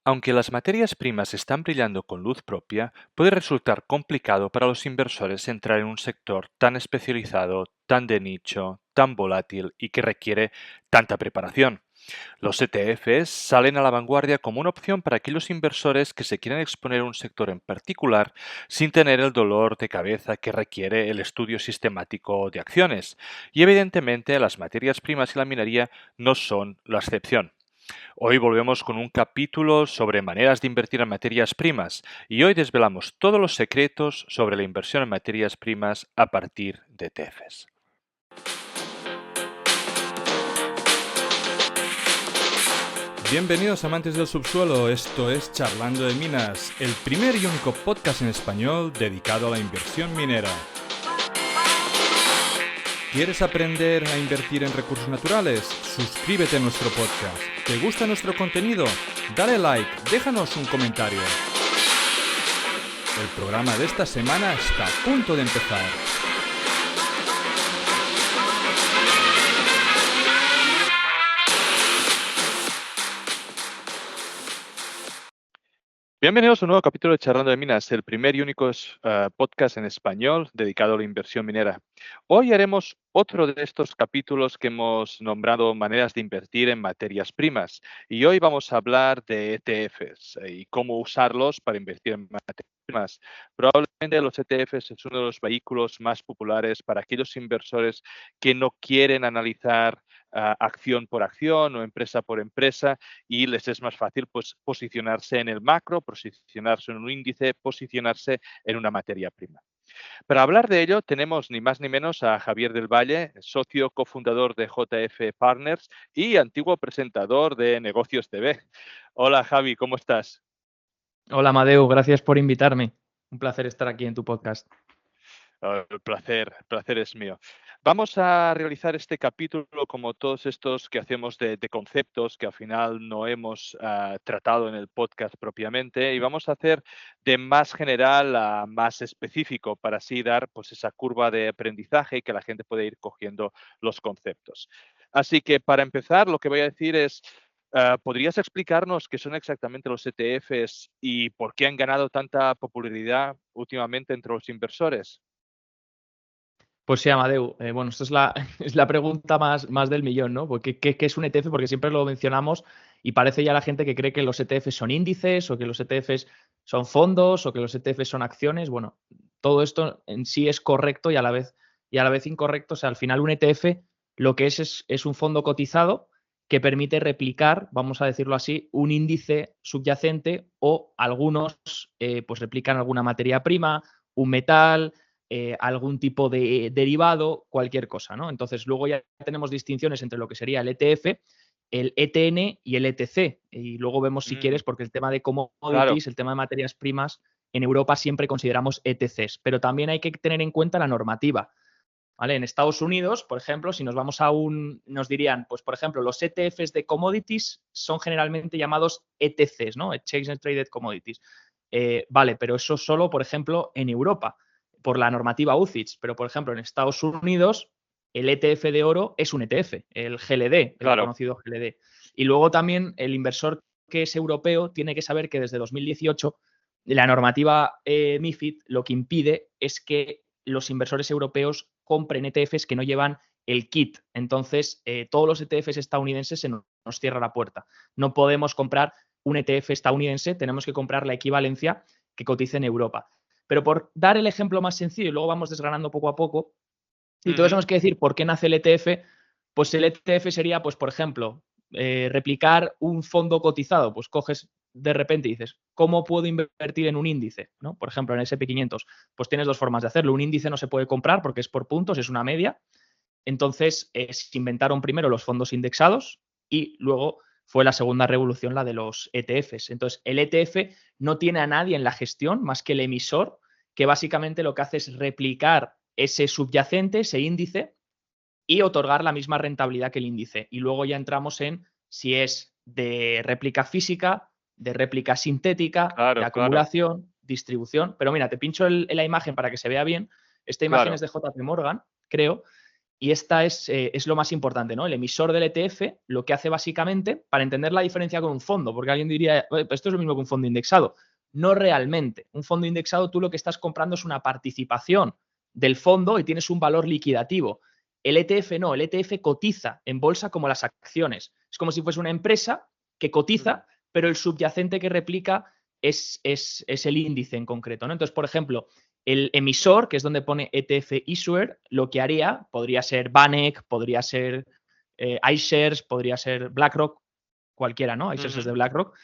Aunque las materias primas están brillando con luz propia, puede resultar complicado para los inversores entrar en un sector tan especializado, tan de nicho, tan volátil y que requiere tanta preparación. Los ETFs salen a la vanguardia como una opción para aquellos inversores que se quieren exponer a un sector en particular sin tener el dolor de cabeza que requiere el estudio sistemático de acciones. Y evidentemente las materias primas y la minería no son la excepción. Hoy volvemos con un capítulo sobre maneras de invertir en materias primas y hoy desvelamos todos los secretos sobre la inversión en materias primas a partir de ETFs. Bienvenidos amantes del subsuelo, esto es Charlando de Minas, el primer y único podcast en español dedicado a la inversión minera. ¿Quieres aprender a invertir en recursos naturales? Suscríbete a nuestro podcast. ¿Te gusta nuestro contenido? Dale like, déjanos un comentario. El programa de esta semana está a punto de empezar. Bienvenidos a un nuevo capítulo de Charlando de Minas, el primer y único podcast en español dedicado a la inversión minera. Hoy haremos otro de estos capítulos que hemos nombrado maneras de invertir en materias primas. Y hoy vamos a hablar de ETFs y cómo usarlos para invertir en materias primas. Probablemente los ETFs es uno de los vehículos más populares para aquellos inversores que no quieren analizar acción por acción o empresa por empresa, y les es más fácil pues, posicionarse en el macro, posicionarse en un índice, posicionarse en una materia prima. Para hablar de ello tenemos ni más ni menos a Javier del Valle, socio cofundador de JF Partners y antiguo presentador de Negocios TV. Hola Javi, ¿cómo estás? Hola, Amadeu, gracias por invitarme. Un placer estar aquí en tu podcast. El placer es mío. Vamos a realizar este capítulo como todos estos que hacemos de conceptos que al final no hemos tratado en el podcast propiamente, y vamos a hacer de más general a más específico para así dar pues esa curva de aprendizaje y que la gente pueda ir cogiendo los conceptos. Así que para empezar lo que voy a decir es, ¿podrías explicarnos qué son exactamente los ETFs y por qué han ganado tanta popularidad últimamente entre los inversores? Pues sí, Amadeu, bueno, esto es es la pregunta más del millón, ¿no? Porque, ¿qué es un ETF? Porque siempre lo mencionamos y parece ya la gente que cree que los ETFs son índices o que los ETFs son fondos o que los ETFs son acciones. Bueno, todo esto en sí es correcto y a la vez incorrecto. O sea, al final un ETF lo que es un fondo cotizado que permite replicar, vamos a decirlo así, un índice subyacente o algunos pues replican alguna materia prima, un metal, algún tipo de derivado, cualquier cosa, ¿no? Entonces, luego ya tenemos distinciones entre lo que sería el ETF, el ETN y el ETC. Y luego vemos si quieres, porque el tema de Claro. commodities, el tema de materias primas, en Europa siempre consideramos ETCs, pero también hay que tener en cuenta la normativa. ¿Vale? En Estados Unidos, por ejemplo, si nos vamos nos dirían, pues por ejemplo, los ETFs de commodities son generalmente llamados ETCs, ¿no? Exchange Traded Commodities. Vale, pero eso solo, por ejemplo, en Europa, por la normativa UCITS, pero por ejemplo, en Estados Unidos, el ETF de oro es un ETF, el GLD, el Claro. conocido GLD. Y luego también el inversor que es europeo tiene que saber que desde 2018 la normativa MIFID lo que impide es que los inversores europeos compren ETFs que no llevan el kit. Entonces, todos los ETFs estadounidenses se nos cierra la puerta. No podemos comprar un ETF estadounidense, tenemos que comprar la equivalencia que cotice en Europa. Pero por dar el ejemplo más sencillo, y luego vamos desgranando poco a poco, y todos Ujú. tenemos que decir por qué nace el ETF, pues el ETF sería, pues por ejemplo, replicar un fondo cotizado. Pues coges de repente y dices, ¿cómo puedo invertir en un índice? ¿No? Por ejemplo, en S&P 500, pues tienes dos formas de hacerlo. Un índice no se puede comprar porque es por puntos, es una media. Entonces, se inventaron primero los fondos indexados y luego fue la segunda revolución la de los ETFs. Entonces, el ETF no tiene a nadie en la gestión más que el emisor, que básicamente lo que hace es replicar ese subyacente, ese índice, y otorgar la misma rentabilidad que el índice. Y luego ya entramos en si es de réplica física, de réplica sintética, de Claro, claro, acumulación, distribución. Pero mira, te pincho la imagen para que se vea bien. Esta imagen es claro. de JP Morgan, creo, y esta es lo más importante, ¿no? El emisor del ETF lo que hace básicamente, para entender la diferencia con un fondo, porque alguien diría, pues esto es lo mismo que un fondo indexado. No realmente. Un fondo indexado, tú lo que estás comprando es una participación del fondo y tienes un valor liquidativo. El ETF no, el ETF cotiza en bolsa como las acciones. Es como si fuese una empresa que cotiza, pero el subyacente que replica es el índice en concreto, ¿no? Entonces, por ejemplo, el emisor, que es donde pone ETF Issuer, lo que haría, podría ser VanEck, podría ser iShares, podría ser BlackRock, cualquiera, ¿no? iShares es de BlackRock.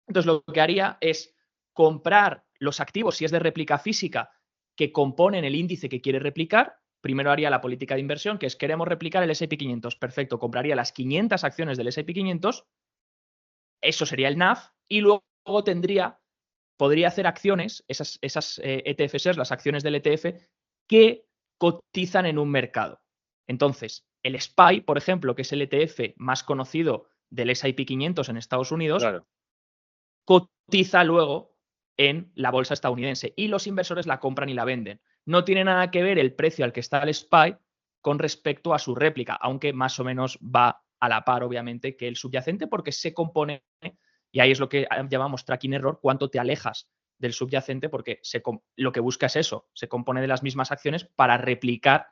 Entonces, lo que haría es comprar los activos, si es de réplica física, que componen el índice que quiere replicar. Primero haría la política de inversión, que es queremos replicar el S&P 500. Perfecto, compraría las 500 acciones del S&P 500, eso sería el NAV, y luego podría hacer acciones, esas ETFs, las acciones del ETF, que cotizan en un mercado. Entonces, el SPY, por ejemplo, que es el ETF más conocido del S&P 500 en Estados Unidos, Claro. cotiza luego en la bolsa estadounidense y los inversores la compran y la venden. No tiene nada que ver el precio al que está el SPY con respecto a su réplica, aunque más o menos va a la par, obviamente, que el subyacente, porque se compone, y ahí es lo que llamamos tracking error, cuánto te alejas del subyacente, porque lo que busca es eso, se compone de las mismas acciones para replicar,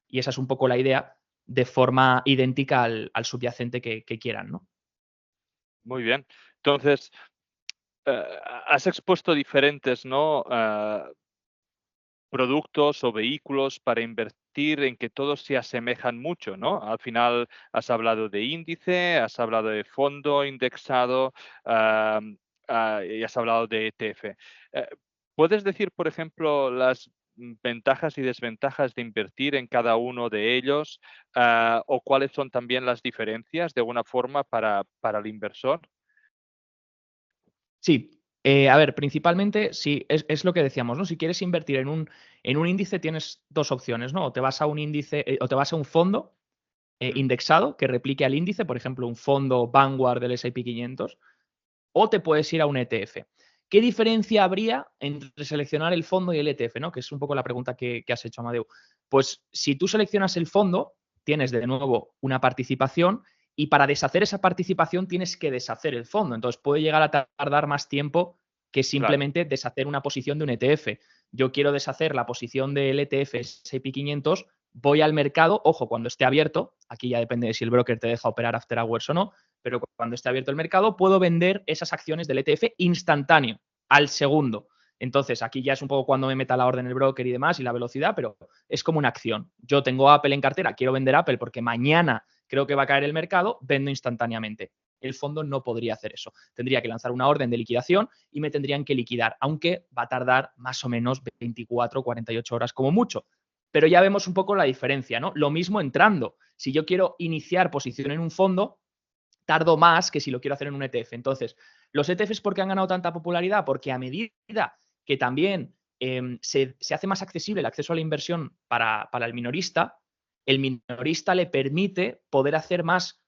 y esa es un poco la idea, de forma idéntica al subyacente que quieran, ¿no? Muy bien. Entonces, has expuesto diferentes, ¿no? Productos o vehículos para invertir en que todos se asemejan mucho, ¿no? Al final has hablado de índice, has hablado de fondo indexado, y has hablado de ETF. ¿Puedes decir, por ejemplo, las ventajas y desventajas de invertir en cada uno de ellos, o cuáles son también las diferencias de alguna forma para el inversor? Sí, a ver, principalmente, sí, es lo que decíamos, ¿no? Si quieres invertir en un índice, tienes dos opciones, ¿no? O te vas a un índice, o te vas a un fondo Mm, indexado que replique al índice, por ejemplo, un fondo Vanguard del S&P 500, o te puedes ir a un ETF. ¿Qué diferencia habría entre seleccionar el fondo y el ETF, ¿no? Que es un poco la pregunta que has hecho, Amadeu. Pues si tú seleccionas el fondo, tienes de nuevo una participación y para deshacer esa participación tienes que deshacer el fondo. Entonces puede llegar a tardar más tiempo que claro. simplemente deshacer una posición de un ETF. Yo quiero deshacer la posición del ETF S&P 500, voy al mercado, ojo, cuando esté abierto, aquí ya depende de si el broker te deja operar after hours o no, pero cuando esté abierto el mercado puedo vender esas acciones del ETF instantáneo, al segundo. Entonces, aquí ya es un poco cuando me meta la orden el broker y demás y la velocidad, pero es como una acción. Yo tengo Apple en cartera, quiero vender Apple porque mañana creo que va a caer el mercado, vendo instantáneamente. El fondo no podría hacer eso. Tendría que lanzar una orden de liquidación y me tendrían que liquidar, aunque va a tardar más o menos 24 o 48 horas como mucho. Pero ya vemos un poco la diferencia, ¿no? Lo mismo entrando. Si yo quiero iniciar posición en un fondo, tardo más que si lo quiero hacer en un ETF. Entonces, los ETFs, ¿por qué han ganado tanta popularidad? Porque a medida que también se hace más accesible el acceso a la inversión para el minorista le permite poder hacer más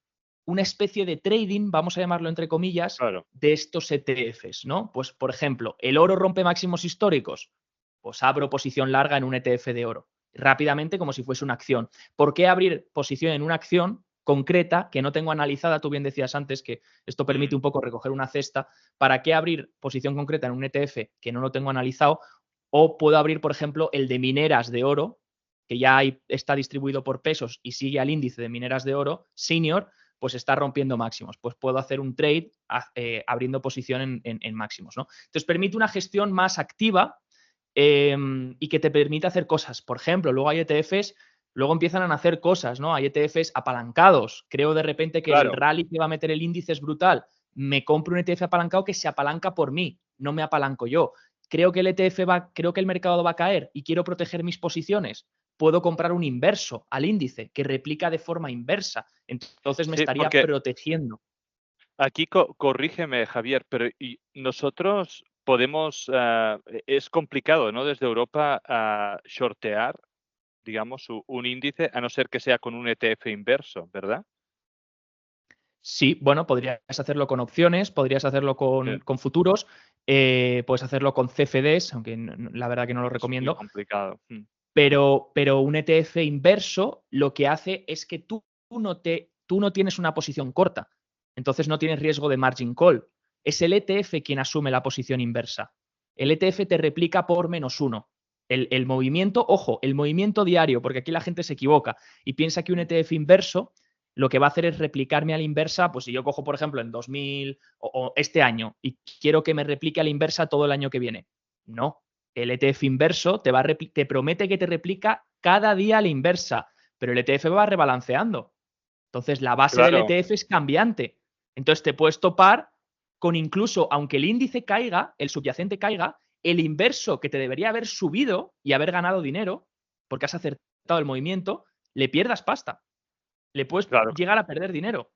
una especie de trading, vamos a llamarlo entre comillas, Claro. de estos ETFs, ¿no? Pues, por ejemplo, el oro rompe máximos históricos, pues abro posición larga en un ETF de oro, rápidamente como si fuese una acción. ¿Por qué abrir posición en una acción concreta que no tengo analizada? Tú bien decías antes que esto permite un poco recoger una cesta. ¿Para qué abrir posición concreta en un ETF que no lo tengo analizado? O puedo abrir, por ejemplo, el de mineras de oro, que ya está distribuido por pesos y sigue al índice de mineras de oro, senior, pues está rompiendo máximos. Pues puedo hacer un trade abriendo posición en máximos, ¿no? Entonces permite una gestión más activa y que te permite hacer cosas. Por ejemplo, luego hay ETFs, luego empiezan a hacer cosas, ¿no? Hay ETFs apalancados. Creo de repente que el Claro. rally que va a meter el índice es brutal. Me compro un ETF apalancado que se apalanca por mí, no me apalanco yo. Creo que creo que el mercado va a caer y quiero proteger mis posiciones. Puedo comprar un inverso al índice que replica de forma inversa. Entonces me Sí, estaría porque protegiendo. aquí corrígeme, Javier, pero y nosotros podemos, es complicado, ¿no? Desde Europa shortear, digamos, un índice, a no ser que sea con un ETF inverso, ¿verdad? Sí, bueno, podrías hacerlo con opciones, podrías hacerlo Sí, con futuros, puedes hacerlo con CFDs, aunque la verdad que no lo es muy recomiendo. complicado. Pero un ETF inverso lo que hace es que tú no tienes una posición corta, entonces no tienes riesgo de margin call. Es el ETF quien asume la posición inversa. El ETF te replica por -1. El movimiento, ojo, el movimiento diario, porque aquí la gente se equivoca y piensa que un ETF inverso lo que va a hacer es replicarme a la inversa, pues si yo cojo, por ejemplo, en 2000 o este año y quiero que me replique a la inversa todo el año que viene. No, el ETF inverso te promete que te replica cada día a la inversa, pero el ETF va rebalanceando. Entonces, la base del Claro, ETF es cambiante. Entonces, te puedes topar con incluso, aunque el índice caiga, el subyacente caiga, el inverso que te debería haber subido y haber ganado dinero, porque has acertado el movimiento, le pierdas pasta. Le puedes claro. llegar a perder dinero.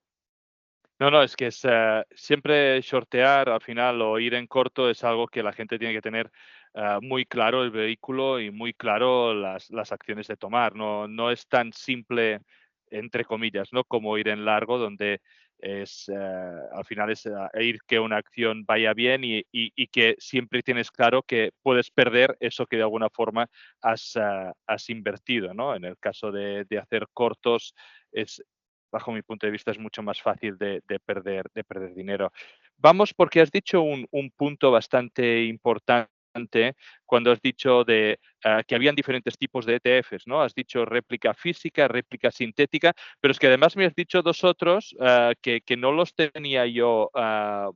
No, es que siempre shortear al final o ir en corto es algo que la gente tiene que tener muy claro el vehículo y muy claro las acciones de tomar. No es tan simple, entre comillas, ¿no? Como ir en largo, donde al final es ir que una acción vaya bien y que siempre tienes claro que puedes perder eso que de alguna forma has invertido, ¿no? En el caso de hacer cortos, es, bajo mi punto de vista, es mucho más fácil de perder dinero. Vamos, porque has dicho un punto bastante importante cuando has dicho que habían diferentes tipos de ETFs, ¿no? Has dicho réplica física, réplica sintética, pero es que además me has dicho dos otros que no los tenía yo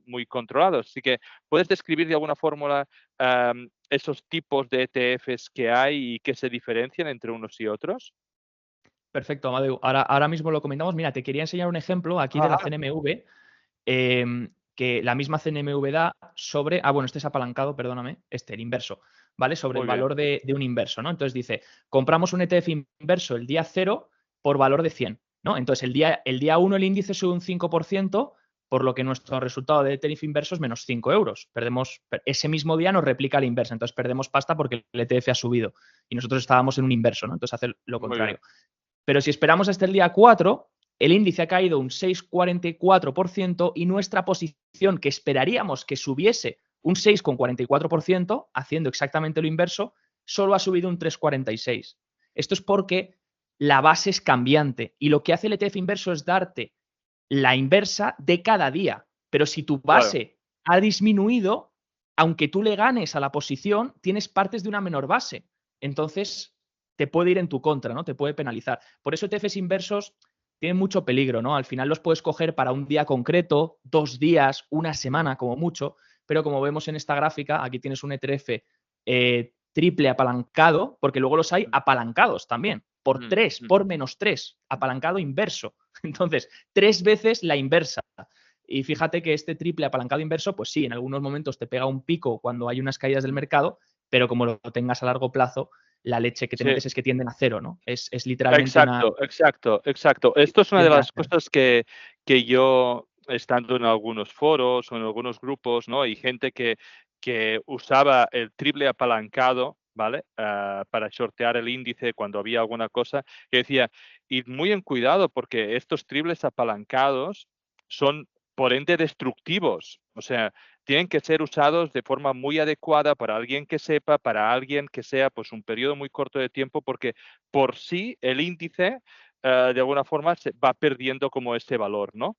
muy controlados. Así que, ¿puedes describir de alguna fórmula esos tipos de ETFs que hay y que se diferencian entre unos y otros? Perfecto, Amadeu. Ahora mismo lo comentamos. Mira, te quería enseñar un ejemplo aquí de la Ajá, CNMV, que la misma CNMV da sobre. Bueno, este es apalancado, perdóname, el inverso, ¿vale? Sobre el muy bien. valor de un inverso, ¿no? Entonces dice, compramos un ETF inverso el día 0 por valor de 100, ¿no? Entonces el día 1 el índice sube un 5%, por lo que nuestro resultado de ETF inverso es menos 5 euros. Ese mismo día nos replica la inversa, entonces perdemos pasta porque el ETF ha subido y nosotros estábamos en un inverso, ¿no? Entonces hace lo Muy bien. contrario. Pero si esperamos hasta el día 4, el índice ha caído un 6,44% y nuestra posición, que esperaríamos que subiese un 6,44%, haciendo exactamente lo inverso, solo ha subido un 3,46%. Esto es porque la base es cambiante y lo que hace el ETF inverso es darte la inversa de cada día. Pero si tu Claro. base ha disminuido, aunque tú le ganes a la posición, tienes partes de una menor base. Entonces, te puede ir en tu contra, ¿no? Te puede penalizar. Por eso ETFs inversos tienen mucho peligro, ¿no? Al final los puedes coger para un día concreto, 2 días, una semana como mucho, pero como vemos en esta gráfica, aquí tienes un ETF triple apalancado, porque luego los hay apalancados también, por Mm, 3, mm. por -3, apalancado inverso. Entonces, 3 veces la inversa. Y fíjate que este triple apalancado inverso, pues sí, en algunos momentos te pega un pico cuando hay unas caídas del mercado, pero como lo tengas a largo plazo, la leche que te Sí, metes es que tienden a cero, ¿no? Es literalmente una exacto. Esto es una de tienden a las cero. cosas que yo, estando en algunos foros o en algunos grupos, ¿no? Y gente que usaba el triple apalancado, ¿vale? Para shortear el índice cuando había alguna cosa, que decía, id muy en cuidado porque estos triples apalancados son por ende destructivos. O sea, tienen que ser usados de forma muy adecuada para alguien que sepa, para alguien que sea pues un periodo muy corto de tiempo, porque por sí el índice de alguna forma se va perdiendo como ese valor, ¿no?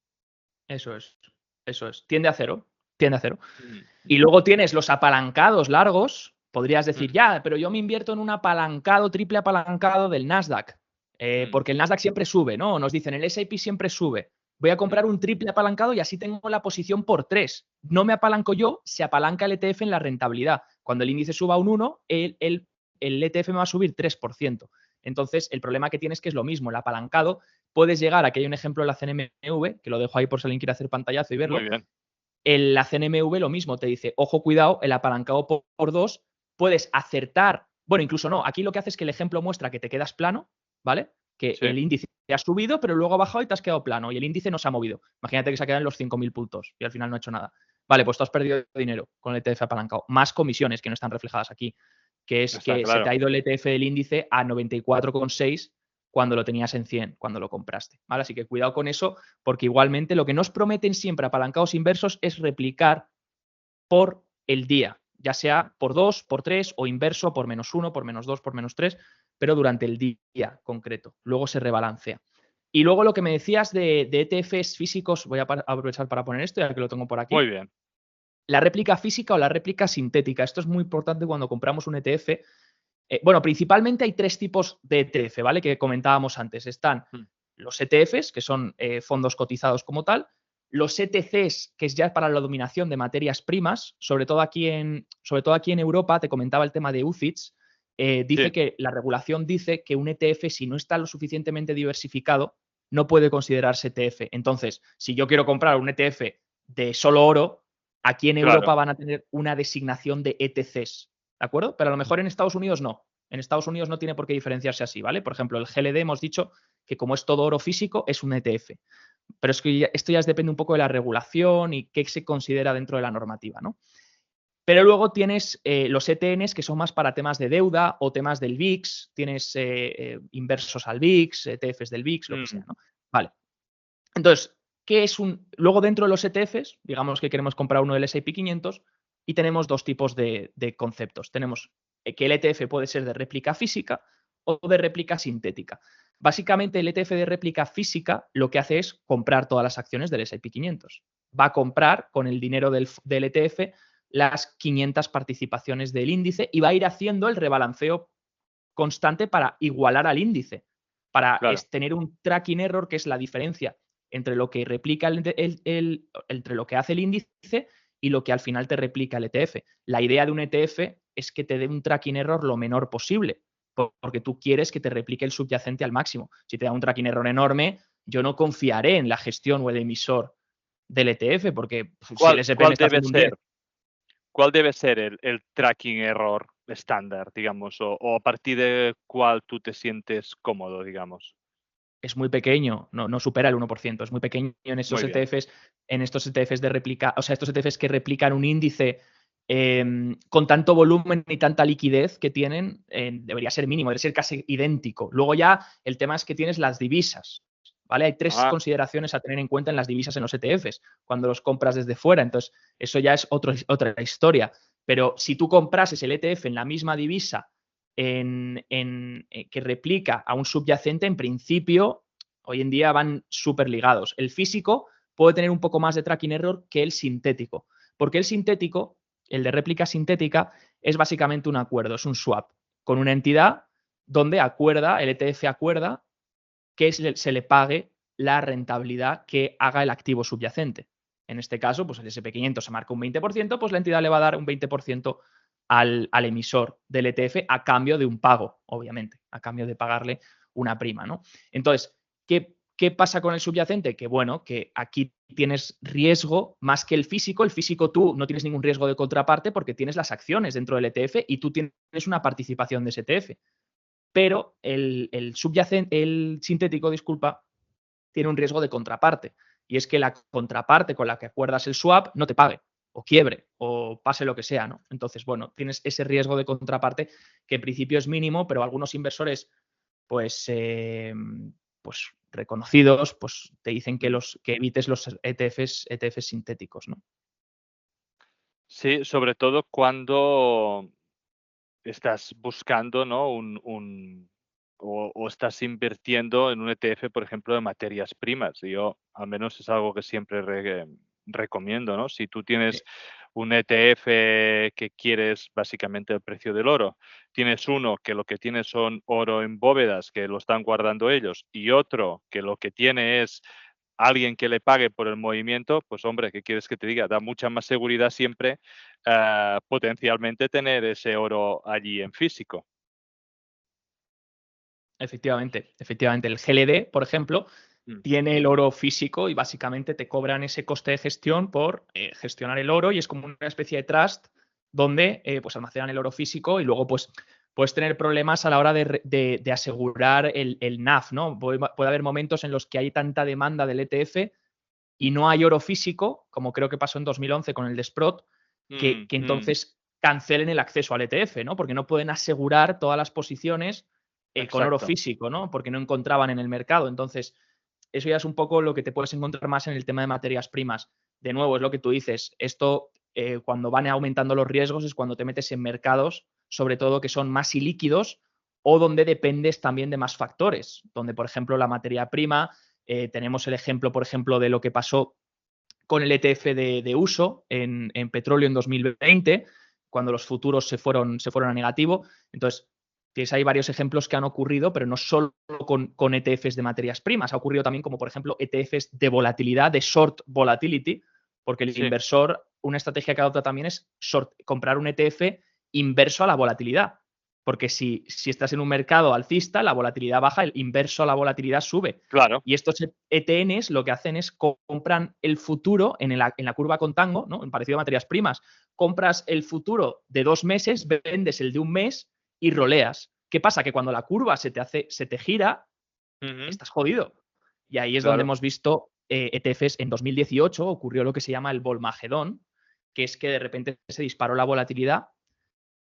Eso es, eso es. Tiende a cero, tiende a cero. Mm, Y luego tienes los apalancados largos. Podrías decir, mm, ya, pero yo me invierto en un apalancado, triple apalancado del Nasdaq, mm, porque el Nasdaq siempre sube, ¿no? Nos dicen, el S&P siempre sube. Voy a mm. comprar un triple apalancado y así tengo la posición por 3. No me apalanco yo, se apalanca el ETF en la rentabilidad. Cuando el índice suba un 1, el ETF me va a subir 3%. Entonces, el problema que tienes es que es lo mismo, el apalancado, puedes llegar, aquí hay un ejemplo de la CNMV, que lo dejo ahí por si alguien quiere hacer pantallazo y Muy verlo, bien. la CNMV lo mismo, te dice, ojo, cuidado, el apalancado por 2, puedes acertar, bueno, incluso no, aquí lo que hace es que el ejemplo muestra que te quedas plano, ¿vale? Que Sí, el índice te ha subido, pero luego ha bajado y te has quedado plano y el índice no se ha movido. Imagínate que se ha quedado en los 5.000 puntos y al final no ha hecho nada. Vale, pues tú has perdido dinero con el ETF apalancado, más comisiones que no están reflejadas aquí, que es está que se te claro. ha ido el ETF del índice a 94,6 cuando lo tenías en 100, cuando lo compraste, ¿vale? Así que cuidado con eso, porque igualmente lo que nos prometen siempre apalancados inversos es replicar por el día. ya sea por 2, por 3 o inverso, por -1, por -2, por -3, pero durante el día concreto. Luego se rebalancea. Y luego lo que me decías de ETFs físicos, voy a aprovechar para poner esto, ya que lo tengo por aquí. Muy bien. La réplica física o la réplica sintética. Esto es muy importante cuando compramos un ETF. Bueno, principalmente hay 3 tipos de ETF, ¿vale? Que comentábamos antes. Están los ETFs, que son fondos cotizados como tal, los ETCs, que es ya para la dominación de materias primas, sobre todo aquí en Europa, te comentaba el tema de UCITS, dice que la regulación dice que un ETF, si no está lo suficientemente diversificado, no puede considerarse ETF. Entonces, si yo quiero comprar un ETF de solo oro, aquí en Europa van a tener una designación de ETCs, ¿de acuerdo? Pero a lo mejor en Estados Unidos no. En Estados Unidos no tiene por qué diferenciarse así, ¿vale? Por ejemplo, el GLD hemos dicho que como es todo oro físico, es un ETF. Pero es que esto ya depende un poco de la regulación y qué se considera dentro de la normativa, ¿no? Pero luego tienes los ETNs que son más para temas de deuda o temas del VIX, tienes inversos al VIX, ETFs del VIX, lo que sea, ¿no? Vale. Entonces, ¿qué es un...? Luego dentro de los ETFs, digamos que queremos comprar uno del S&P 500 y tenemos 2 tipos de conceptos. Tenemos que el ETF puede ser de réplica física o de réplica sintética. Básicamente, el ETF de réplica física lo que hace es comprar todas las acciones del S&P 500. Va a comprar con el dinero del ETF las 500 participaciones del índice y va a ir haciendo el rebalanceo constante para igualar al índice, para tener un tracking error, que es la diferencia entre lo que replica entre lo que hace el índice y lo que al final te replica el ETF. La idea de un ETF es que te dé un tracking error lo menor posible, porque tú quieres que te replique el subyacente al máximo. Si te da un tracking error enorme, yo no confiaré en la gestión o el emisor del ETF, porque si el SP me está haciendo un 10. ¿Cuál debe ser el tracking error estándar, digamos, o a partir de cuál tú te sientes cómodo, digamos? Es muy pequeño, no supera el 1%, es muy pequeño en estos ETFs de réplica, o sea, estos ETFs que replican un índice con tanto volumen y tanta liquidez que tienen, debería ser mínimo, debería ser casi idéntico. Luego ya el tema es que tienes las divisas, ¿vale? Hay 3 consideraciones a tener en cuenta en las divisas en los ETFs, cuando los compras desde fuera, entonces eso ya es otra historia. Pero si tú comprases el ETF en la misma divisa que replica a un subyacente, en principio, hoy en día van súper ligados. El físico puede tener un poco más de tracking error que el sintético, porque el sintético, el de réplica sintética, es básicamente un acuerdo, es un swap con una entidad donde el ETF acuerda que se le pague la rentabilidad que haga el activo subyacente. En este caso, pues el SP500 se marca un 20%, pues la entidad le va a dar un 20% al emisor del ETF a cambio de un pago, obviamente, a cambio de pagarle una prima, ¿no? Entonces, ¿qué pasa con el subyacente? Que bueno, que aquí tienes riesgo más que el físico. El físico tú no tienes ningún riesgo de contraparte porque tienes las acciones dentro del ETF y tú tienes una participación de ese ETF. Pero el sintético, disculpa, tiene un riesgo de contraparte. Y es que la contraparte con la que acuerdas el swap no te pague, o quiebre, o pase lo que sea, ¿no? Entonces, bueno, tienes ese riesgo de contraparte que en principio es mínimo, pero algunos inversores, pues reconocidos, pues te dicen que evites los ETFs sintéticos, ¿no? Sí, sobre todo cuando estás buscando, ¿no? O estás invirtiendo en un ETF, por ejemplo, de materias primas. Yo, al menos, es algo que siempre recomiendo, ¿no? Si tú tienes un ETF que quieres básicamente el precio del oro, tienes uno que lo que tiene son oro en bóvedas, que lo están guardando ellos, y otro que lo que tiene es alguien que le pague por el movimiento, pues hombre, ¿qué quieres que te diga? Da mucha más seguridad siempre potencialmente tener ese oro allí en físico. Efectivamente. El GLD, por ejemplo, tiene el oro físico y básicamente te cobran ese coste de gestión por gestionar el oro y es como una especie de trust donde pues almacenan el oro físico y luego pues puedes tener problemas a la hora de asegurar el NAV, ¿no? Puede haber momentos en los que hay tanta demanda del ETF y no hay oro físico, como creo que pasó en 2011 con el de Sprott, que entonces cancelen el acceso al ETF, ¿no? Porque no pueden asegurar todas las posiciones con oro físico, ¿no? Porque no encontraban en el mercado. Entonces, eso ya es un poco lo que te puedes encontrar más en el tema de materias primas. De nuevo, es lo que tú dices, esto cuando van aumentando los riesgos es cuando te metes en mercados, sobre todo que son más ilíquidos o donde dependes también de más factores, donde, por ejemplo, la materia prima, tenemos el ejemplo, por ejemplo, de lo que pasó con el ETF de uso en petróleo en 2020, cuando los futuros se fueron a negativo. Entonces, tienes ahí varios ejemplos que han ocurrido, pero no solo con ETFs de materias primas, ha ocurrido también como, por ejemplo, ETFs de volatilidad, de short volatility, porque el Sí, inversor, una estrategia que adopta también es comprar un ETF inverso a la volatilidad. Porque si estás en un mercado alcista, la volatilidad baja, el inverso a la volatilidad sube. claro. Y estos ETNs lo que hacen es compran el futuro en la curva contango, ¿no? En parecido a materias primas. Compras el futuro de 2 meses, vendes el de un mes y roleas. ¿Qué pasa? Que cuando la curva se te gira, estás jodido. Y ahí es donde Claro. hemos visto ETFs. En 2018 ocurrió lo que se llama el Volmagedón, que es que de repente se disparó la volatilidad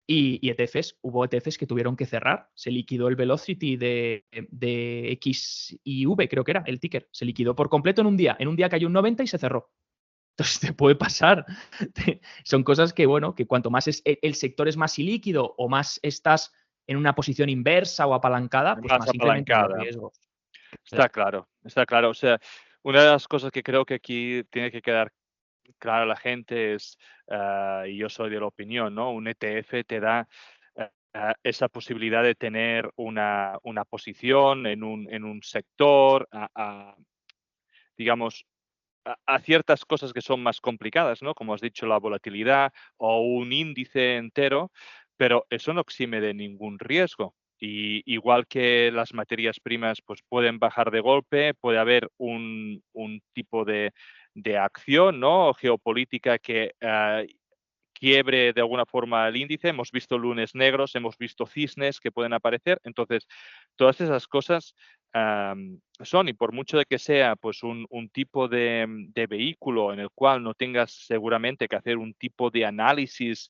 y ETFs, hubo ETFs que tuvieron que cerrar. Se liquidó el Velocity de XIV, creo que era el ticker. Se liquidó por completo en un día. En un día cayó un 90 y se cerró. Entonces te puede pasar. Son cosas que, bueno, que cuanto más el sector es más ilíquido o más estás en una posición inversa o apalancada, pues Más más incrementan los apalancada. riesgos. Está claro, está claro. O sea, una de las cosas que creo que aquí tiene que quedar clara a la gente es, y yo soy de la opinión, ¿no? Un ETF te da esa posibilidad de tener una posición en un sector, digamos, a ciertas cosas que son más complicadas, ¿no? Como has dicho, la volatilidad o un índice entero, pero eso no exime de ningún riesgo. Y igual que las materias primas pues pueden bajar de golpe, puede haber un tipo de acción, ¿no? Geopolítica que quiebre de alguna forma el índice. Hemos visto lunes negros, hemos visto cisnes que pueden aparecer. Entonces, todas esas cosas son, y por mucho de que sea pues un tipo de vehículo en el cual no tengas seguramente que hacer un tipo de análisis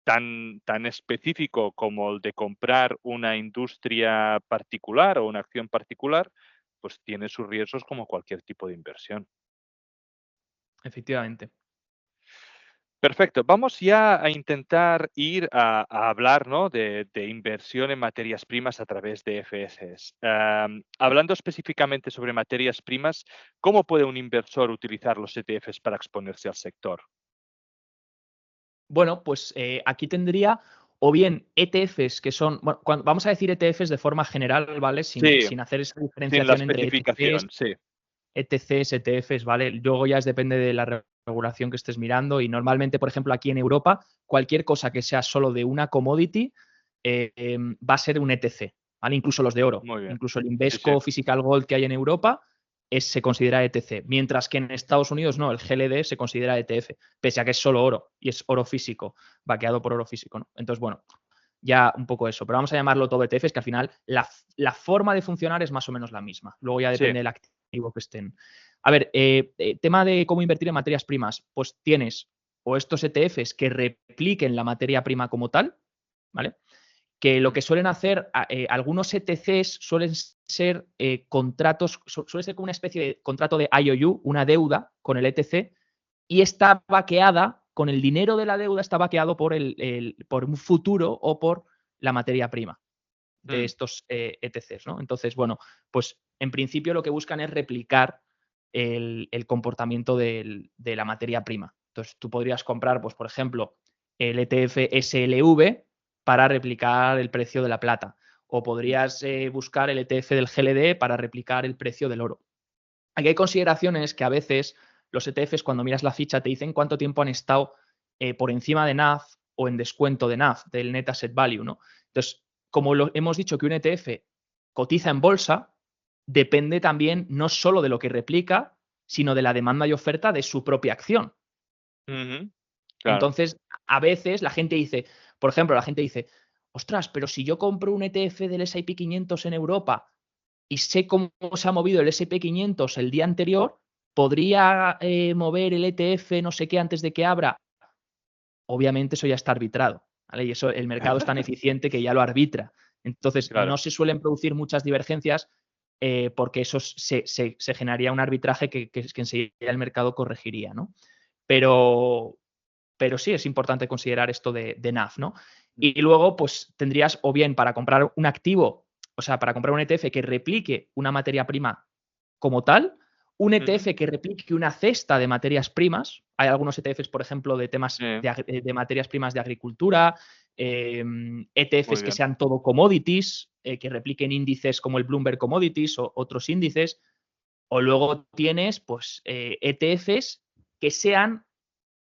tan específico como el de comprar una industria particular o una acción particular, pues tiene sus riesgos como cualquier tipo de inversión. Efectivamente. Perfecto. Vamos ya a intentar ir a hablar, ¿no? de inversión en materias primas a través de FSs. Hablando específicamente sobre materias primas, ¿cómo puede un inversor utilizar los ETFs para exponerse al sector? Bueno, pues aquí tendría o bien ETFs que son, bueno, vamos a decir ETFs de forma general, ¿vale? Sí, Sin hacer esa sin la diferenciación entre especificación, sí. ETCs, ETFs, ¿vale? Luego ya depende de la regulación que estés mirando y normalmente, por ejemplo, aquí en Europa, cualquier cosa que sea solo de una commodity va a ser un ETC, ¿vale? Incluso los de oro, Muy bien. incluso el Sí, sí. Invesco Physical Gold que hay en Europa se considera ETC, mientras que en Estados Unidos no, el GLD se considera ETF, pese a que es solo oro y es oro físico, vaqueado por oro físico, ¿no? Entonces, bueno, ya un poco eso, pero vamos a llamarlo todo ETFs, que al final la forma de funcionar es más o menos la misma. Luego ya Sí. depende del activo que estén. A ver, tema de cómo invertir en materias primas, pues tienes o estos ETFs que repliquen la materia prima como tal, ¿vale? Que lo que suelen hacer algunos ETCs suelen ser contratos, suele ser como una especie de contrato de IOU, una deuda con el ETC, y está vaqueada, con el dinero de la deuda está vaqueado por un futuro o por la materia prima de Mm, estos ETCs, ¿no? Entonces, bueno, pues en principio lo que buscan es replicar el comportamiento de la materia prima. Entonces, tú podrías comprar, pues, por ejemplo, el ETF SLV para replicar el precio de la plata. O mm, podrías buscar el ETF del GLD para replicar el precio del oro. Aquí hay consideraciones que a veces los ETFs, cuando miras la ficha, te dicen cuánto tiempo han estado por encima de NAV o en descuento de NAV, del Net Asset Value, ¿no? Entonces, como hemos dicho que un ETF cotiza en bolsa, depende también no solo de lo que replica, sino de la demanda y oferta de su propia acción. ujú, claro. Entonces, a veces la gente dice, por ejemplo, la gente dice, ostras, pero si yo compro un ETF del S&P 500 en Europa y sé cómo se ha movido el S&P 500 el día anterior, ¿podría mover el ETF no sé qué antes de que abra? Obviamente eso ya está arbitrado, ¿vale? Y eso el mercado es tan eficiente que ya lo arbitra. Entonces, Claro. no se suelen producir muchas divergencias porque eso se generaría un arbitraje que enseguida el mercado corregiría, ¿no? pero sí es importante considerar esto de NAV, ¿no? Y luego, pues tendrías o bien para comprar un activo, o sea, para comprar un ETF que replique una materia prima como tal, un ETF que replique una cesta de materias primas. Hay algunos ETFs, por ejemplo, de temas de materias primas de agricultura, Muy ETFs que bien. sean todo commodities, que repliquen índices como el Bloomberg Commodities o otros índices. O luego tienes, pues, ETFs que sean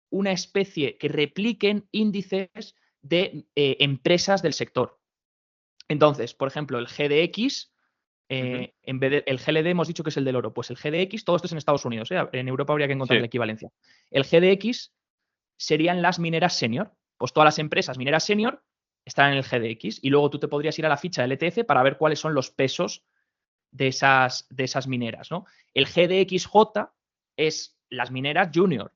una especie, que repliquen índices de empresas del sector. Entonces, por ejemplo, el GDX, en vez del GLD hemos dicho que es el del oro, pues el GDX, todo esto es en Estados Unidos, en Europa habría que encontrar Sí. la equivalencia. El GDX serían las mineras senior, pues todas las empresas mineras senior están en el GDX y luego tú te podrías ir a la ficha del ETF para ver cuáles son los pesos de esas mineras, ¿no? El GDXJ es las mineras junior.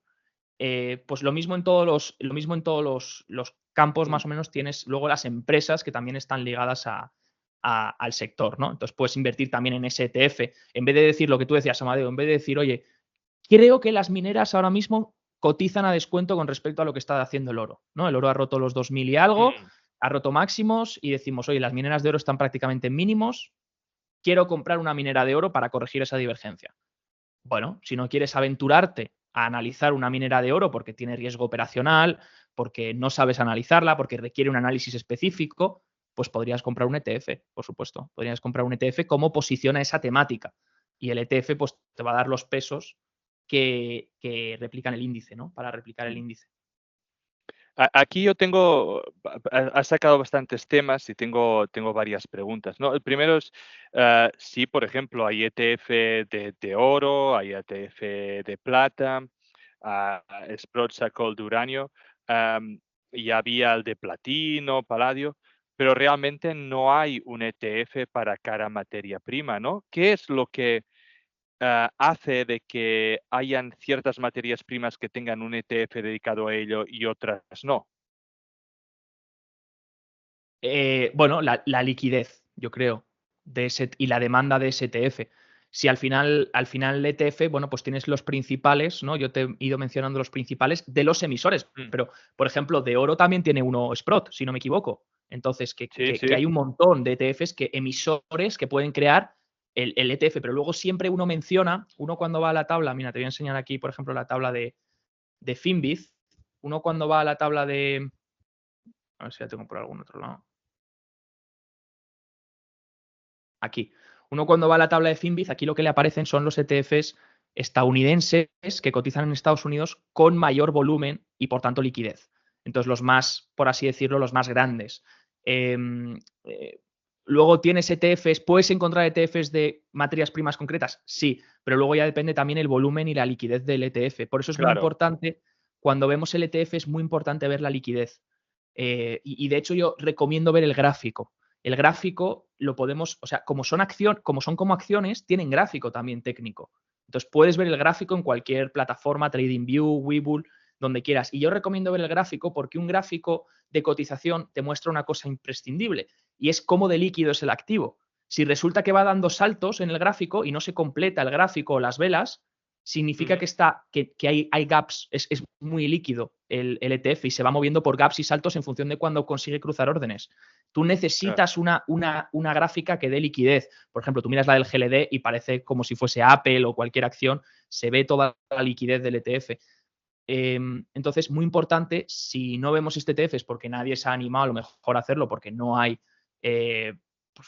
Pues lo mismo en todos los campos, más o menos, tienes luego las empresas que también están ligadas al sector, ¿no? Entonces puedes invertir también en ese ETF. En vez de decir lo que tú decías, Amadeo, en vez de decir, oye, creo que las mineras ahora mismo cotizan a descuento con respecto a lo que está haciendo el oro, ¿no? El oro ha roto los 2000 y algo, ha roto máximos y decimos, oye, las mineras de oro están prácticamente en mínimos, quiero comprar una minera de oro para corregir esa divergencia. Bueno, si no quieres aventurarte a analizar una minera de oro porque tiene riesgo operacional, porque no sabes analizarla, porque requiere un análisis específico, pues podrías comprar un ETF, por supuesto. Podrías comprar un ETF como posiciona esa temática. Y el ETF pues, te va a dar los pesos que replican el índice, ¿no? Para replicar el índice. Aquí yo tengo, has sacado bastantes temas y tengo varias preguntas, ¿no? El primero es, si, por ejemplo, hay ETF de oro, hay ETF de plata, Sprott sacó el de uranio, y había el de platino, paladio, pero realmente no hay un ETF para cada materia prima, ¿no? ¿Qué es lo que hace de que hayan ciertas materias primas que tengan un ETF dedicado a ello y otras no? Bueno, la liquidez, yo creo, y la demanda de ese ETF. Si al final el ETF, bueno, pues tienes los principales, ¿no? Yo te he ido mencionando los principales de los emisores, pero, por ejemplo, de oro también tiene uno Sprott, si no me equivoco. Entonces, que Sí, sí. hay un montón de ETFs emisores que pueden crear el ETF, pero luego siempre uno menciona, uno cuando va a la tabla, mira, te voy a enseñar aquí, por ejemplo, la tabla de Finviz, uno cuando va a la tabla a ver si la tengo por algún otro lado. Aquí. Uno cuando va a la tabla de Finviz, aquí lo que le aparecen son los ETFs estadounidenses que cotizan en Estados Unidos con mayor volumen y por tanto liquidez. Entonces los más, por así decirlo, los más grandes. Luego tienes ETFs, ¿puedes encontrar ETFs de materias primas concretas? Sí, pero luego ya depende también el volumen y la liquidez del ETF. Por eso es muy Claro. importante, cuando vemos el ETF es muy importante ver la liquidez. Y de hecho yo recomiendo ver el gráfico. El gráfico lo podemos, o sea, como son como acciones, tienen gráfico también técnico. Entonces puedes ver el gráfico en cualquier plataforma, TradingView, Webull, donde quieras. Y yo recomiendo ver el gráfico porque un gráfico de cotización te muestra una cosa imprescindible y es cómo de líquido es el activo. Si resulta que va dando saltos en el gráfico y no se completa el gráfico o las velas, significa que hay gaps, es muy líquido el ETF y se va moviendo por gaps y saltos en función de cuando consigue cruzar órdenes. Tú necesitas una gráfica que dé liquidez. Por ejemplo, tú miras la del GLD y parece como si fuese Apple o cualquier acción, se ve toda la liquidez del ETF. Entonces, muy importante, si no vemos este ETF es porque nadie se ha animado a lo mejor a hacerlo porque no hay,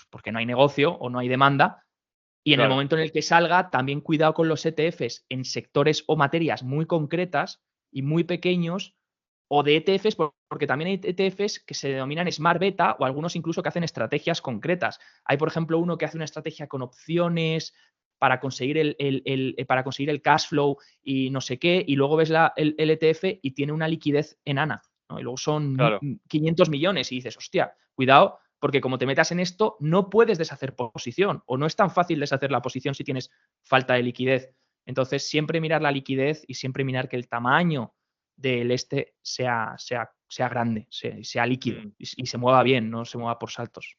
porque no hay negocio o no hay demanda. Y en el Claro. momento en el que salga, también cuidado con los ETFs en sectores o materias muy concretas y muy pequeños, o de ETFs, porque también hay ETFs que se denominan Smart Beta o algunos incluso que hacen estrategias concretas. Hay, por ejemplo, uno que hace una estrategia con opciones para conseguir para conseguir el cash flow y no sé qué, y luego ves el ETF y tiene una liquidez enana, ¿no? Y luego son Claro. 500 millones y dices, hostia, cuidado, porque como te metas en esto, no puedes deshacer posición o no es tan fácil deshacer la posición si tienes falta de liquidez. Entonces, siempre mirar la liquidez y siempre mirar que el tamaño del sea grande, sea líquido y se mueva bien, no se mueva por saltos.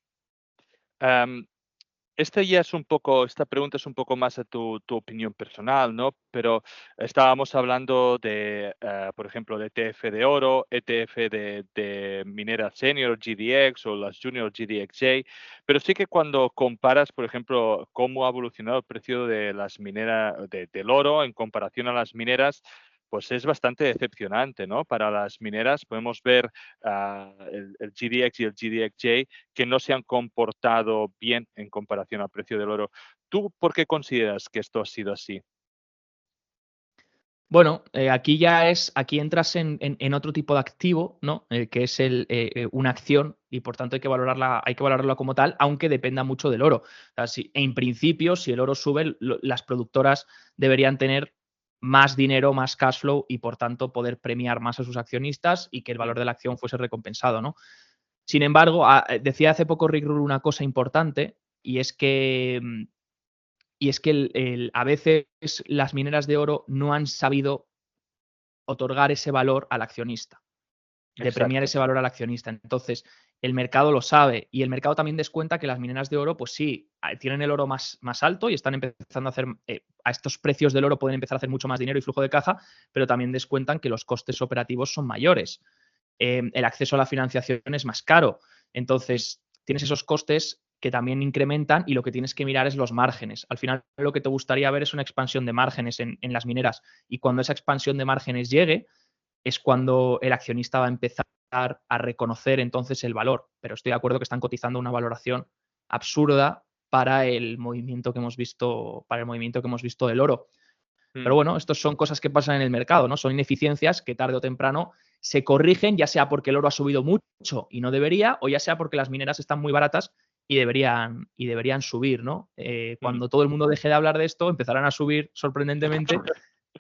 Ya es un poco, esta pregunta es un poco más a tu opinión personal, ¿no? Pero estábamos hablando de, por ejemplo, de ETF de oro, ETF de minera senior GDX o las junior GDXJ, pero sí que cuando comparas, por ejemplo, cómo ha evolucionado el precio de las mineras, del oro en comparación a las mineras, pues es bastante decepcionante, ¿no? Para las mineras podemos ver el GDX y el GDXJ que no se han comportado bien en comparación al precio del oro. ¿Tú por qué consideras que esto ha sido así? Bueno, aquí entras en otro tipo de activo, ¿no? Que es una acción y por tanto hay que valorarla como tal, aunque dependa mucho del oro. O sea, en principio, si el oro sube, las productoras deberían tener más dinero, más cash flow y por tanto poder premiar más a sus accionistas y que el Mm, valor de la acción fuese recompensado, ¿no? Sin embargo, decía hace poco Rick Rule una cosa importante y es que a veces las mineras de oro no han sabido otorgar ese valor al accionista, de premiar exacto. ese valor al accionista. Entonces, el mercado lo sabe y el mercado también descuenta que las mineras de oro, pues sí, tienen el oro más alto y están empezando a hacer, a estos precios del oro pueden empezar a hacer mucho más dinero y flujo de caja, pero también descuentan que los costes operativos son mayores. El acceso a la financiación es más caro. Mm, Entonces, tienes esos costes que también incrementan y lo que tienes que mirar es los márgenes. Al final, lo que te gustaría ver es una expansión de márgenes en las mineras y cuando esa expansión de márgenes llegue, es cuando el accionista va a empezar a reconocer entonces el valor. Pero estoy de acuerdo que están cotizando una valoración absurda para el movimiento que hemos visto, del oro. mm. Pero bueno, estas son cosas que pasan en el mercado, ¿no? Son ineficiencias que tarde o temprano se corrigen, ya sea porque el oro ha subido mucho y no debería, o ya sea porque las mineras están muy baratas y deberían subir, ¿no? Mm. Cuando todo el mundo deje de hablar de esto, empezarán a subir sorprendentemente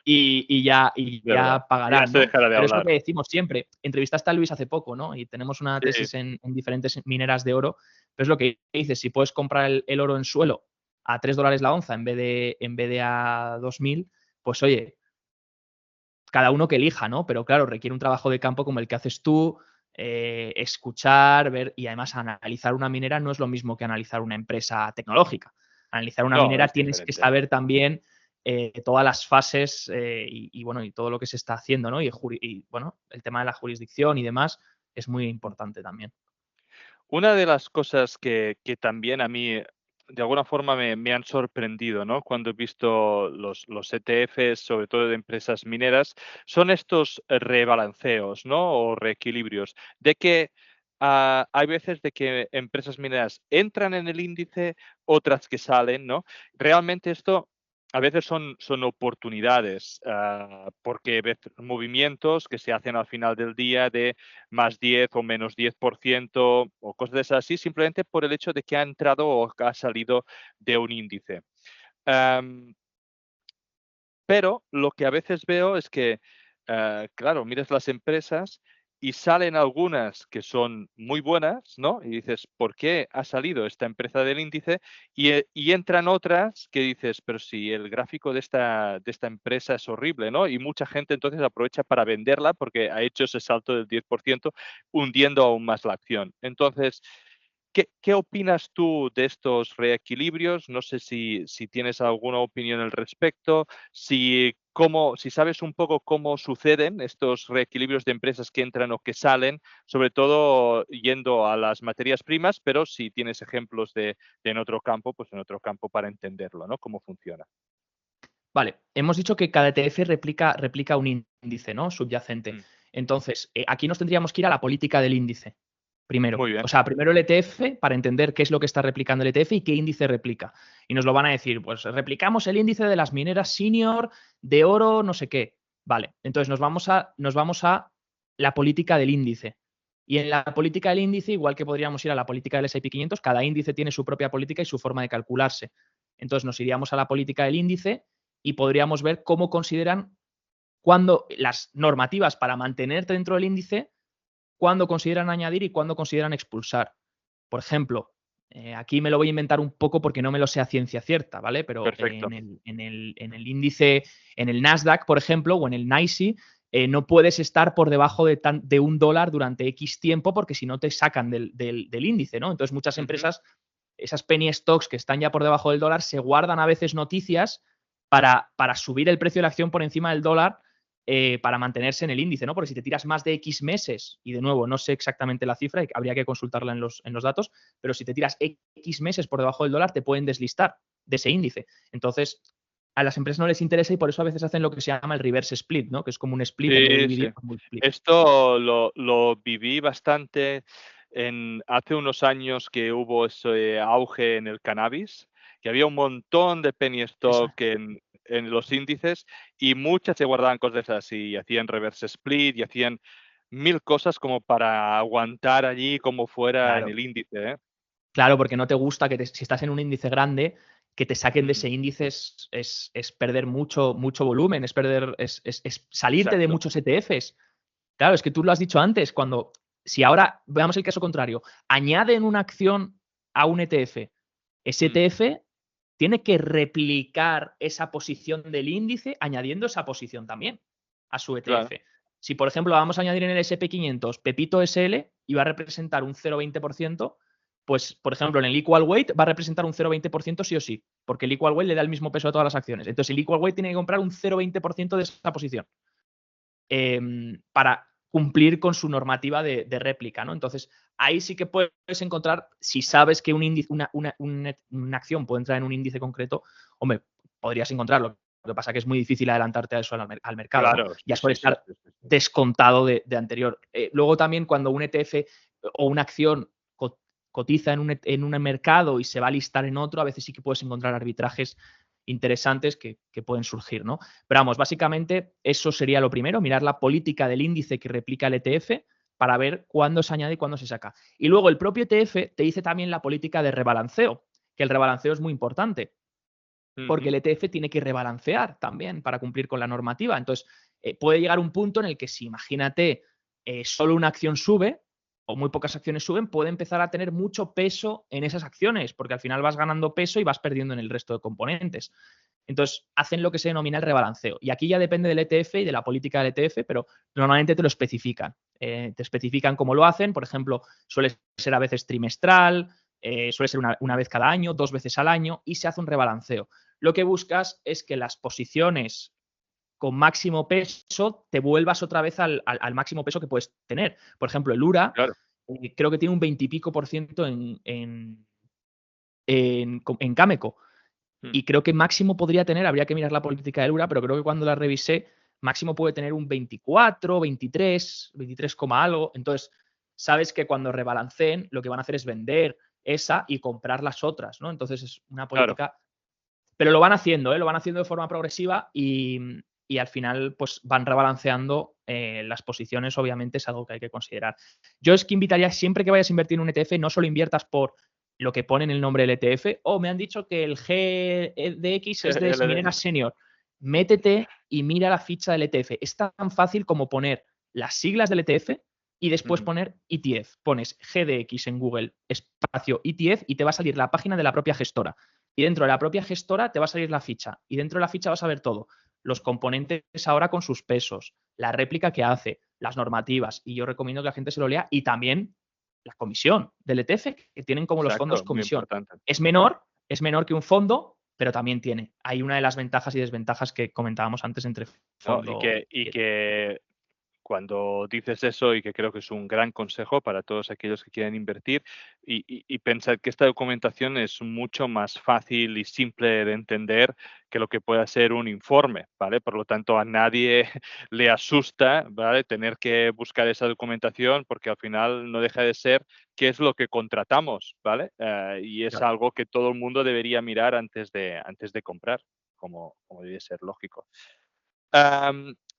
y ¿Verdad? ya Y ya pagarán, se ¿no? dejará de Pero es lo hablar. que decimos siempre. Entrevistaste a Luis hace poco, ¿no? Y tenemos una Sí, tesis en diferentes mineras de oro. Pero es lo que dices, si puedes comprar el oro en suelo a $3 la onza en vez de a 2.000, pues oye, cada uno que elija, ¿no? Pero claro, requiere un trabajo de campo como el que haces tú, escuchar, ver y además analizar una minera no es lo mismo que analizar una empresa tecnológica. Analizar una no, minera es tienes que diferente. saber también todas las fases bueno, y todo lo que se está haciendo, ¿no? Y, bueno, el tema de la jurisdicción y demás es muy importante también. Una de las cosas que también a mí, de alguna forma, me han sorprendido, ¿no? Cuando he visto los ETFs, sobre todo de empresas mineras, son estos rebalanceos, ¿no? O reequilibrios, de que hay veces de que empresas mineras entran en el índice, otras que salen, ¿no? Realmente esto a veces son oportunidades, porque ves movimientos que se hacen al final del día de más 10 o menos 10% o cosas de esas así, simplemente por el hecho de que ha entrado o que ha salido de un índice. Am, pero lo que a veces veo es que, claro, miras las empresas y salen algunas que son muy buenas, ¿no? Y dices, ¿por qué ha salido esta empresa del índice? Y entran otras que dices, pero si el gráfico de esta empresa es horrible, ¿no? Y mucha gente entonces aprovecha para venderla porque ha hecho ese salto del 10%, hundiendo aún más la acción. Entonces, ¿qué opinas tú de estos reequilibrios? No sé si tienes alguna opinión al respecto, si sabes un poco cómo suceden estos reequilibrios de empresas que entran o que salen, sobre todo yendo a las materias primas, pero si tienes ejemplos de en otro campo, pues en otro campo para entenderlo, ¿no? Cómo funciona. Vale, hemos dicho que cada ETF replica un índice, ¿no? Subyacente. Mm, Entonces, aquí nos tendríamos que ir a la política del índice. Primero. muy O bien. sea, primero el ETF para entender qué es lo que está replicando el ETF y qué índice replica. Y nos lo van a decir, pues replicamos el índice de las mineras senior de oro, no sé qué. Vale, entonces nos vamos a la política del índice. Y en la política del índice, igual que podríamos ir a la política del S&P 500, cada índice tiene su propia política y su forma de calcularse. Entonces nos iríamos a la política del índice y podríamos ver cómo consideran cuándo las normativas para mantenerte dentro del índice cuándo consideran añadir y cuándo consideran expulsar. Por ejemplo, aquí me lo voy a inventar un poco porque no me lo sé a ciencia cierta, ¿vale? Pero Perfecto. en el índice, en el Nasdaq, por ejemplo, o en el NYSE, no puedes estar por debajo de $1 durante X tiempo porque si no te sacan del índice, ¿no? Entonces muchas Ujú. empresas esas penny stocks que están ya por debajo del dólar se guardan a veces noticias para subir el precio de la acción por encima del dólar para mantenerse en el índice, ¿no? Porque si te tiras más de X meses, y de nuevo, no sé exactamente la cifra, habría que consultarla en los datos, pero si te tiras X meses por debajo del dólar, te pueden deslistar de ese índice. Entonces, a las empresas no les interesa y por eso a veces hacen lo que se llama el reverse split, ¿no? Que es como un split en vez de Sí, sí. dividir, un split. Esto lo viví bastante hace unos años que hubo ese auge en el cannabis, que había un montón de penny Eso es. stock en los índices y muchas se guardaban cosas así, y hacían reverse split y hacían 1000 cosas como para aguantar allí como fuera en Claro. el índice, ¿eh? Claro, porque no te gusta si estás en un índice grande, que te saquen de Mm, ese índice es perder mucho volumen, es salirte de exacto. muchos ETFs. Claro, es que tú lo has dicho antes, si ahora veamos el caso contrario, añaden una acción a un ETF, ese Mm, ETF tiene que replicar esa posición del índice añadiendo esa posición también a su claro. ETF. Si, por ejemplo, vamos a añadir en el SP500 Pepito SL y va a representar un 0,20%, pues, por ejemplo, en el Equal Weight va a representar un 0,20% sí o sí, porque el Equal Weight le da el mismo peso a todas las acciones. Entonces, el Equal Weight tiene que comprar un 0,20% de esa posición para cumplir con su normativa de réplica, ¿no? Entonces, ahí sí que puedes encontrar, si sabes que una acción puede entrar en un índice concreto, hombre, podrías encontrarlo. Lo que pasa es que es muy difícil adelantarte a eso al mercado, ¿no? Claro, Ya sí, suele sí, sí, estar sí, sí, sí. descontado de anterior. Luego también cuando un ETF o una acción cotiza en un mercado y se va a listar en otro, a veces sí que puedes encontrar arbitrajes interesantes que pueden surgir, ¿no? Pero vamos, básicamente eso sería lo primero, mirar la política del índice que replica el ETF para ver cuándo se añade y cuándo se saca. Y luego el propio ETF te dice también la política de rebalanceo, que el rebalanceo es muy importante, porque Ujú, el ETF tiene que rebalancear también para cumplir con la normativa. Entonces, puede llegar un punto en el que si, imagínate, solo una acción sube o muy pocas acciones suben, puede empezar a tener mucho peso en esas acciones, porque al final vas ganando peso y vas perdiendo en el resto de componentes. Entonces, hacen lo que se denomina el rebalanceo. Y aquí ya depende del ETF y de la política del ETF, pero normalmente te lo especifican. Te especifican cómo lo hacen. Por ejemplo, suele ser a veces trimestral, suele ser una vez cada año, 2 veces al año, y se hace un rebalanceo. Lo que buscas es que las posiciones con máximo peso te vuelvas otra vez al máximo peso que puedes tener. Por ejemplo, el URA claro. creo que tiene un 20 y pico por ciento en Cameco. Mm, Y creo que máximo podría tener, habría que mirar la política del URA, pero creo que cuando la revisé, máximo puede tener un 24, 23, 23, algo. Entonces, sabes que cuando rebalanceen, lo que van a hacer es vender esa y comprar las otras, ¿no? Entonces, es una claro. política. Pero lo van haciendo, ¿eh? Lo van haciendo de forma progresiva y al final, pues van rebalanceando las posiciones, obviamente es algo que hay que considerar. Yo es que invitaría siempre que vayas a invertir en un ETF, no solo inviertas por lo que pone en el nombre del ETF, o me han dicho que el GDX es de LD. Minera Senior. Métete y mira la ficha del ETF. Es tan fácil como poner las siglas del ETF y después Ujú, poner ETF. Pones GDX en Google, espacio ETF, y te va a salir la página de la propia gestora. Y dentro de la propia gestora te va a salir la ficha. Y dentro de la ficha vas a ver todo. Los componentes ahora con sus pesos, la réplica que hace, las normativas. Y yo recomiendo que la gente se lo lea. Y también la comisión del ETF, que tienen como los fondos exacto, muy comisión. importante. Es menor que un fondo, pero también tiene. Hay una de las ventajas y desventajas que comentábamos antes entre ¿No? fondo Y y que cuando dices eso, y que creo que es un gran consejo para todos aquellos que quieren invertir, y pensar que esta documentación es mucho más fácil y simple de entender que lo que pueda ser un informe, ¿vale? Por lo tanto, a nadie le asusta, ¿vale? Tener que buscar esa documentación, porque al final no deja de ser qué es lo que contratamos, ¿vale? Y es Claro. algo que todo el mundo debería mirar antes de comprar, como debe ser lógico.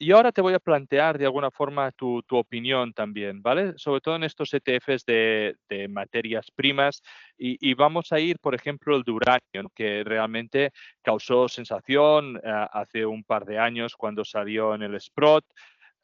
Y ahora te voy a plantear de alguna forma tu opinión también, ¿vale? Sobre todo en estos ETFs de materias primas y vamos a ir, por ejemplo, el de uranio, ¿no? Que realmente causó sensación hace un par de años cuando salió en el Sprott.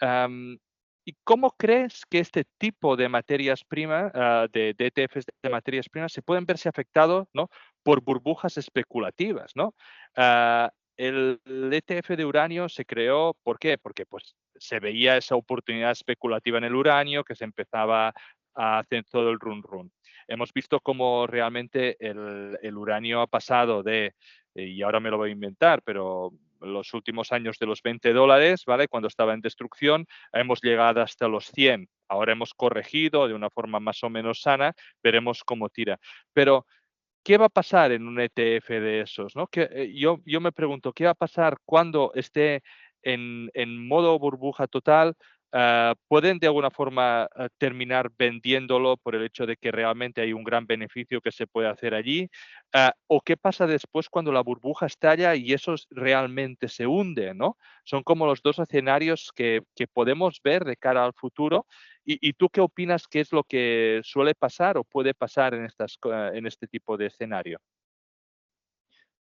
Am, ¿Y cómo crees que este tipo de materias primas, de ETFs de materias primas, se pueden verse afectados, ¿no? Por burbujas especulativas, ¿no? Ah, el ETF de uranio se creó, ¿por qué? Porque pues, se veía esa oportunidad especulativa en el uranio, que se empezaba a hacer todo el run run. hemos visto cómo realmente el uranio ha pasado y ahora me lo voy a inventar, pero los últimos años de los $20, ¿vale? Cuando estaba en destrucción, hemos llegado hasta los 100. Ahora hemos corregido de una forma más o menos sana, veremos cómo tira. Pero ¿qué va a pasar en un ETF de esos? ¿No? Yo me pregunto, ¿qué va a pasar cuando esté en modo burbuja total? ¿Pueden de alguna forma terminar vendiéndolo por el hecho de que realmente hay un gran beneficio que se puede hacer allí? ¿O qué pasa después cuando la burbuja estalla y eso realmente se hunde? ¿No? Son como los dos escenarios que podemos ver de cara al futuro. ¿Y tú qué opinas que es lo que suele pasar o puede pasar en este tipo de escenario?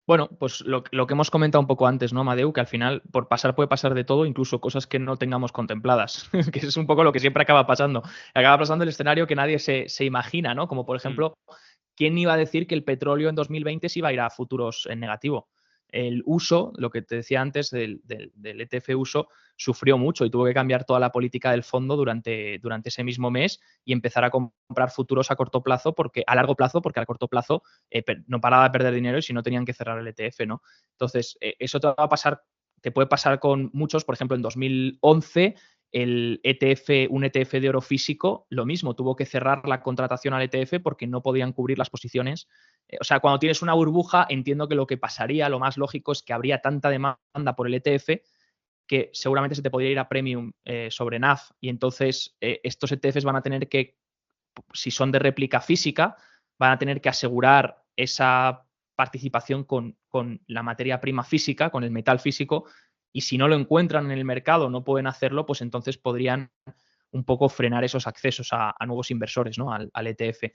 Bueno, pues lo que hemos comentado un poco antes, ¿no, Madeu? Que al final, por pasar puede pasar de todo, incluso cosas que no tengamos contempladas, que es un poco lo que siempre acaba pasando. Acaba pasando el escenario que nadie se imagina, ¿no? Como por Mm, ejemplo, ¿quién iba a decir que el petróleo en 2020 se iba a ir a futuros en negativo? El uso, lo que te decía antes del ETF uso, sufrió mucho y tuvo que cambiar toda la política del fondo durante ese mismo mes y empezar a comprar futuros a corto plazo, a largo plazo, porque a corto plazo no paraba de perder dinero y si no tenían que cerrar el ETF, ¿no? Entonces, eso te va a pasar, te puede pasar con muchos, por ejemplo, en 2011 un ETF de oro físico, lo mismo, tuvo que cerrar la contratación al ETF porque no podían cubrir las posiciones. O sea, cuando tienes una burbuja, entiendo que lo que pasaría, lo más lógico es que habría tanta demanda por el ETF que seguramente se te podría ir a premium sobre NAV y entonces estos ETFs van a tener que, si son de réplica física, van a tener que asegurar esa participación con la materia prima física, con el metal físico, y si no lo encuentran en el mercado, no pueden hacerlo, pues entonces podrían un poco frenar esos accesos a nuevos inversores, ¿no? Al ETF.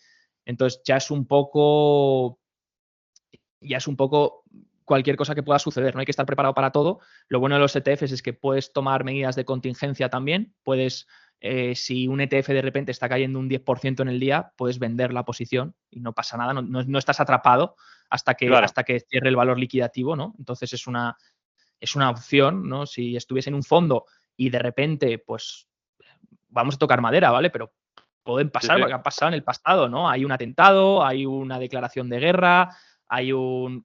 Entonces ya es un poco cualquier cosa que pueda suceder, no hay que estar preparado para todo. Lo bueno de los ETFs es que puedes tomar medidas de contingencia también, si un ETF de repente está cayendo un 10% en el día, puedes vender la posición y no pasa nada, no estás atrapado claro, hasta que cierre el valor liquidativo, ¿no? Entonces es una opción, ¿no? Si estuviese en un fondo y de repente, pues vamos a tocar madera, ¿vale? Pero pueden sí, pasar, sí, porque ha pasado en el pasado, ¿no? Hay un atentado, hay una declaración de guerra,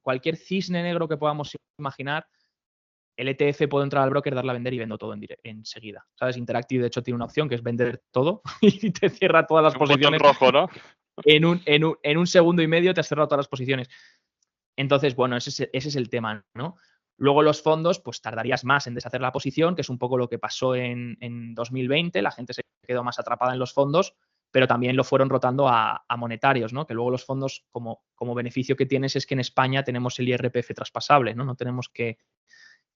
cualquier cisne negro que podamos imaginar, el ETF puede entrar al broker, darle a vender y vendo todo enseguida. ¿Sabes? Interactive, de hecho, tiene una opción que es vender todo y te cierra todas las un botón posiciones. rojo, ¿no? En un segundo y medio te has cerrado todas las posiciones. Entonces, bueno, ese es el tema, ¿no? Luego los fondos, pues tardarías más en deshacer la posición, que es un poco lo que pasó en 2020. La gente se quedó más atrapada en los fondos, pero también lo fueron rotando a monetarios, ¿no? Que luego los fondos, como beneficio que tienes es que en España tenemos el IRPF traspasable, ¿no? No tenemos que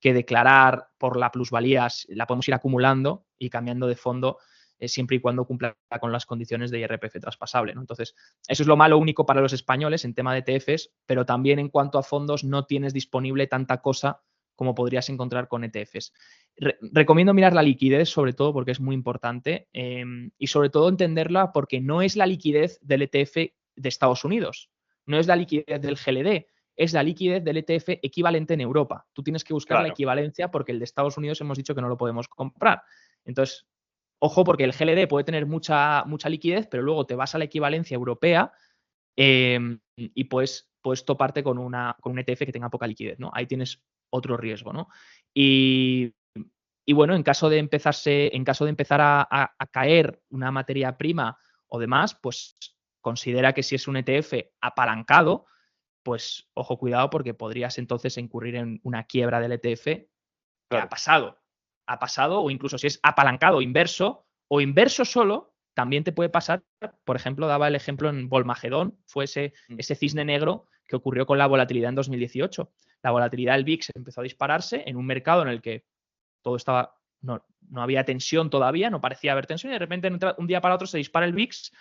declarar por la plusvalía, la podemos ir acumulando y cambiando de fondo siempre y cuando cumpla con las condiciones de IRPF traspasable, ¿no? Entonces, eso es lo malo único para los españoles en tema de ETFs, pero también en cuanto a fondos no tienes disponible tanta cosa como podrías encontrar con ETFs. Recomiendo mirar la liquidez, sobre todo porque es muy importante, y sobre todo entenderla porque no es la liquidez del ETF de Estados Unidos, no es la liquidez del GLD, es la liquidez del ETF equivalente en Europa. Tú tienes que buscar la Claro, equivalencia porque el de Estados Unidos hemos dicho que no lo podemos comprar. Entonces, ojo, porque el GLD puede tener mucha liquidez, pero luego te vas a la equivalencia europea y puedes toparte con un ETF que tenga poca liquidez, ¿no? Ahí tienes otro riesgo, ¿no? Y, y bueno, en caso de empezar a caer una materia prima o demás, pues considera que si es un ETF apalancado, pues ojo, cuidado, porque podrías entonces incurrir en una quiebra del ETF que claro. ha pasado, o incluso si es apalancado inverso o inverso solo, también te puede pasar. Por ejemplo, daba el ejemplo en Volmagedón, fue Mm, ese cisne negro que ocurrió con la volatilidad en 2018. La volatilidad del VIX empezó a dispararse en un mercado en el que todo estaba, no había tensión todavía, no parecía haber tensión, y de repente un día para otro se dispara el VIX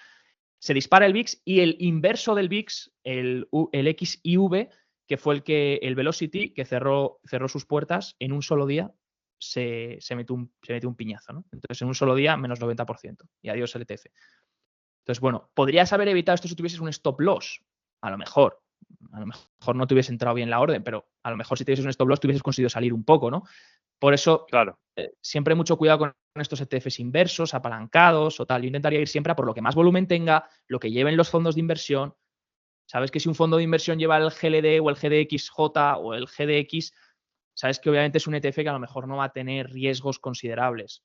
y el inverso del VIX, el XIV, que fue el Velocity, que cerró sus puertas en un solo día, se metió un piñazo, ¿no? Entonces, en un solo día, menos 90%. Y adiós LTF. Entonces, bueno, ¿podrías haber evitado esto si tuvieses un stop loss? A lo mejor. A lo mejor no te hubiese entrado bien la orden, pero a lo mejor si tuvieses un stop loss te hubieses conseguido salir un poco, ¿no? Por eso, Claro. siempre mucho cuidado con estos ETFs inversos, apalancados o tal. Yo intentaría ir siempre a por lo que más volumen tenga, lo que lleven los fondos de inversión. Sabes que si un fondo de inversión lleva el GLD o el GDXJ o el GDX, sabes que obviamente es un ETF que a lo mejor no va a tener riesgos considerables.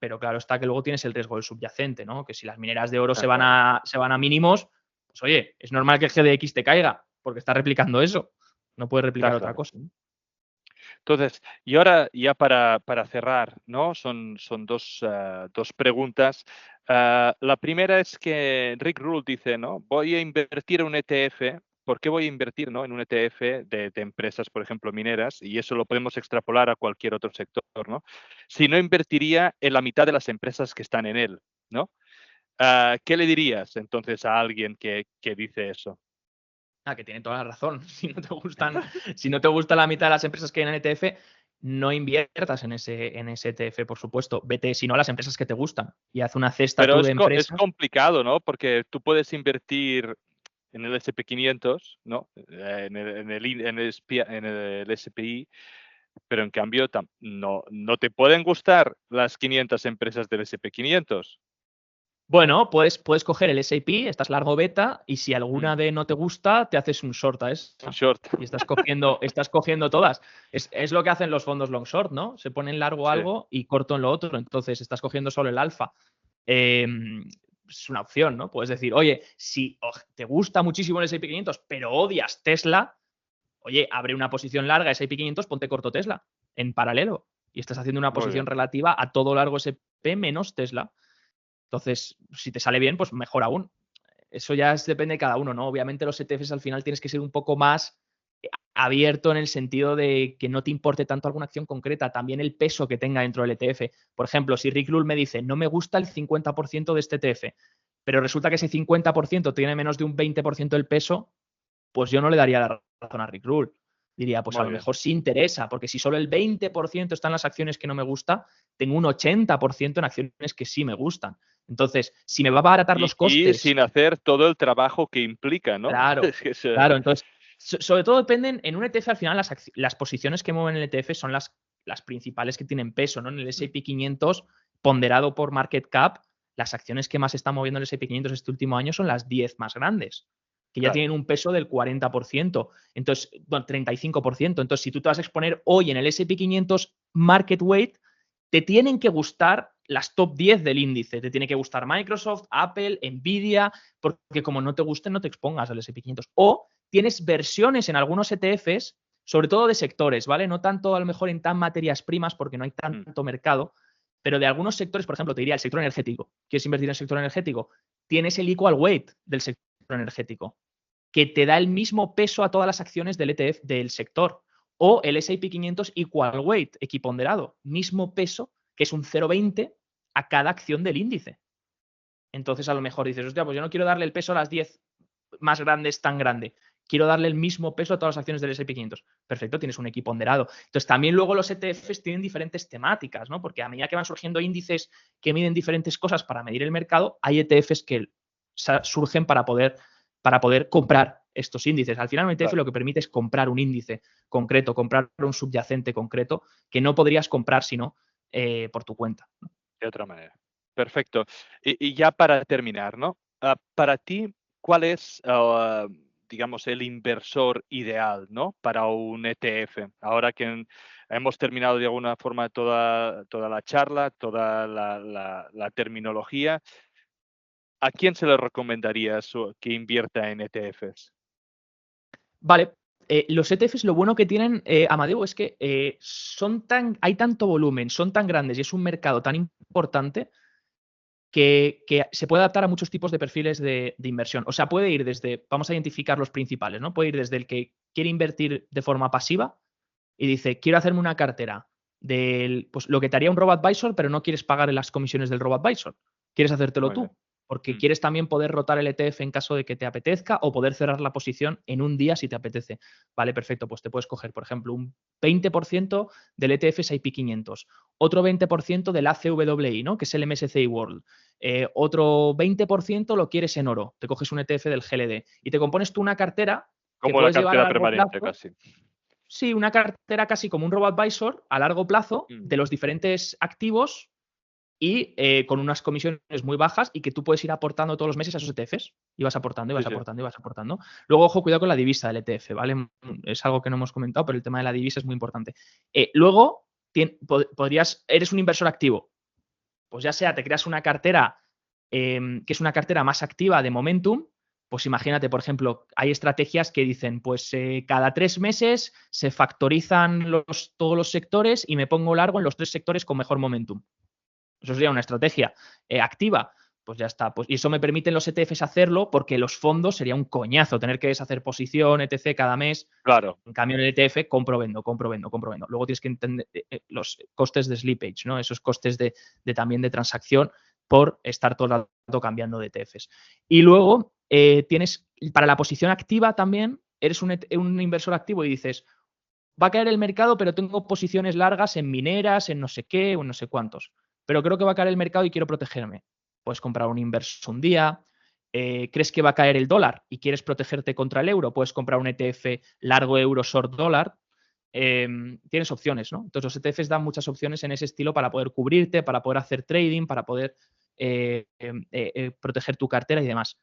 Pero claro está que luego tienes el riesgo del subyacente, ¿no? Que si las mineras de oro se van a mínimos, pues oye, es normal que el GDX te caiga, porque está replicando eso. No puede replicar Está otra claro. cosa, ¿no? Entonces, y ahora ya para cerrar, ¿no? Son dos preguntas. La primera es que Rick Rule dice, ¿no? Voy a invertir en un ETF. ¿Por qué voy a invertir, ¿no? en un ETF de empresas, por ejemplo, mineras? Y eso lo podemos extrapolar a cualquier otro sector, ¿no? Si no invertiría en la mitad de las empresas que están en él, ¿no? ¿Qué le dirías entonces a alguien que dice eso? Que tiene toda la razón. Si no te gusta la mitad de las empresas que hay en el ETF, no inviertas en ese ETF, por supuesto. Vete, si no, a las empresas que te gustan y haz una cesta Pero tú de es empresas. complicado, ¿no? Porque tú puedes invertir en el SP500, ¿no? En el SPI, pero en cambio no te pueden gustar las 500 empresas del SP500. Bueno, puedes coger el S&P, estás largo beta, y si Mm, alguna de no te gusta, te haces un short a un esa. short. Y estás cogiendo todas. Es lo que hacen los fondos long short, ¿no? Se ponen largo Sí, algo y corto en lo otro. Entonces, estás cogiendo solo el alfa. Eh, es una opción, ¿no? Puedes decir, oye, si te gusta muchísimo el S&P 500, pero odias Tesla, oye, abre una posición larga S&P 500, ponte corto Tesla en paralelo. Y estás haciendo una muy posición bien. relativa a todo largo S&P menos Tesla. Entonces, si te sale bien, pues mejor aún. Eso ya depende de cada uno, ¿no? Obviamente los ETFs al final tienes que ser un poco más abierto en el sentido de que no te importe tanto alguna acción concreta, también el peso que tenga dentro del ETF. Por ejemplo, si Rick Rule me dice, no me gusta el 50% de este ETF, pero resulta que ese 50% tiene menos de un 20% del peso, pues yo no le daría la razón a Rick Rule. Diría, pues a Muy lo bien. mejor sí interesa, porque si solo el 20% están las acciones que no me gusta, tengo un 80% en acciones que sí me gustan. Entonces, si me va a abaratar los Y costes, sin hacer todo el trabajo que implica, ¿no? claro, Es que claro. Entonces, sobre todo dependen, en un ETF al final las posiciones que mueven el ETF son las principales que tienen peso, ¿no? En el S&P 500, ponderado por market cap, las acciones que más están moviendo el S&P 500 este último año son las 10 más grandes, que ya claro, tienen un peso del 40%, entonces, bueno, 35%. Entonces, si tú te vas a exponer hoy en el S&P 500 market weight, te tienen que gustar las top 10 del índice. Te tiene que gustar Microsoft, Apple, Nvidia, porque como no te gusten, no te expongas al S&P 500. O tienes versiones en algunos ETFs, sobre todo de sectores, ¿vale? No tanto a lo mejor en tan materias primas porque no hay mm, tanto mercado, pero de algunos sectores, por ejemplo, te diría el sector energético. ¿Quieres invertir en el sector energético? Tienes el equal weight del sector energético, que te da el mismo peso a todas las acciones del ETF del sector. O el S&P 500 equal weight, equiponderado, mismo peso, que es un 0,20 a cada acción del índice. Entonces, a lo mejor dices, hostia, pues yo no quiero darle el peso a las 10 más grandes tan grande. Quiero darle el mismo peso a todas las acciones del S&P 500. Perfecto, tienes un equiponderado. Entonces, también luego los ETFs tienen diferentes temáticas, ¿no? Porque a medida que van surgiendo índices que miden diferentes cosas para medir el mercado, hay ETFs que surgen para poder comprar estos índices. Al final, un ETF claro, lo que permite es comprar un índice concreto, comprar un subyacente concreto que no podrías comprar sino por tu cuenta. de otra manera. Perfecto. Y ya para terminar, ¿no? Para ti, ¿cuál es, digamos, el inversor ideal, ¿no? Para un ETF. Ahora que hemos terminado de alguna forma toda la charla, toda la terminología, ¿a quién se le recomendaría que invierta en ETFs? Vale, los ETFs lo bueno que tienen, Amadeu, es que hay tanto volumen, son tan grandes y es un mercado tan importante que se puede adaptar a muchos tipos de perfiles de inversión. O sea, puede ir desde, vamos a identificar los principales, ¿no? Puede ir desde el que quiere invertir de forma pasiva y dice, quiero hacerme una cartera pues lo que te haría un robo-advisor, pero no quieres pagar las comisiones del robo-advisor. Quieres hacértelo Muy bien. tú, porque Mm, quieres también poder rotar el ETF en caso de que te apetezca o poder cerrar la posición en un día si te apetece. Vale, perfecto, pues te puedes coger, por ejemplo, un 20% del ETF S&P 500, otro 20% del ACWI, ¿no? Que es el MSCI World, otro 20% lo quieres en oro, te coges un ETF del GLD y te compones tú una cartera que como la puedes llevar a cartera largo permanente, plazo. casi. Sí, una cartera casi como un robo-advisor a largo plazo Mm. de los diferentes activos y con unas comisiones muy bajas y que tú puedes ir aportando todos los meses a esos ETFs. Y vas aportando, y Sí, vas sí. aportando, y vas aportando. Luego, ojo, cuidado con la divisa del ETF, ¿vale? Es algo que no hemos comentado, pero el tema de la divisa es muy importante. Luego, eres un inversor activo. Pues ya sea, te creas una cartera que es una cartera más activa de momentum. Pues imagínate, por ejemplo, hay estrategias que dicen, pues cada 3 meses se factorizan todos los sectores y me pongo largo en los 3 sectores con mejor momentum. Eso sería una estrategia activa. Pues ya está. Pues, y eso me permiten los ETFs hacerlo porque los fondos sería un coñazo tener que deshacer posición, etc. cada mes. Claro, En cambio, en el ETF, compro, vendo, compro, vendo, compro, vendo. Luego tienes que entender los costes de slippage, ¿no? Esos costes también de transacción por estar todo el rato cambiando de ETFs. Y luego tienes, para la posición activa también, eres un inversor activo y dices, va a caer el mercado, pero tengo posiciones largas en mineras, en no sé qué, o en no sé cuántos. Pero creo que va a caer el mercado y quiero protegerme. Puedes comprar un inverso un día. ¿Crees que va a caer el dólar y quieres protegerte contra el euro? Puedes comprar un ETF largo euro, short dólar. Tienes opciones, ¿no? Entonces los ETFs dan muchas opciones en ese estilo para poder cubrirte, para poder hacer trading, para poder proteger tu cartera y demás.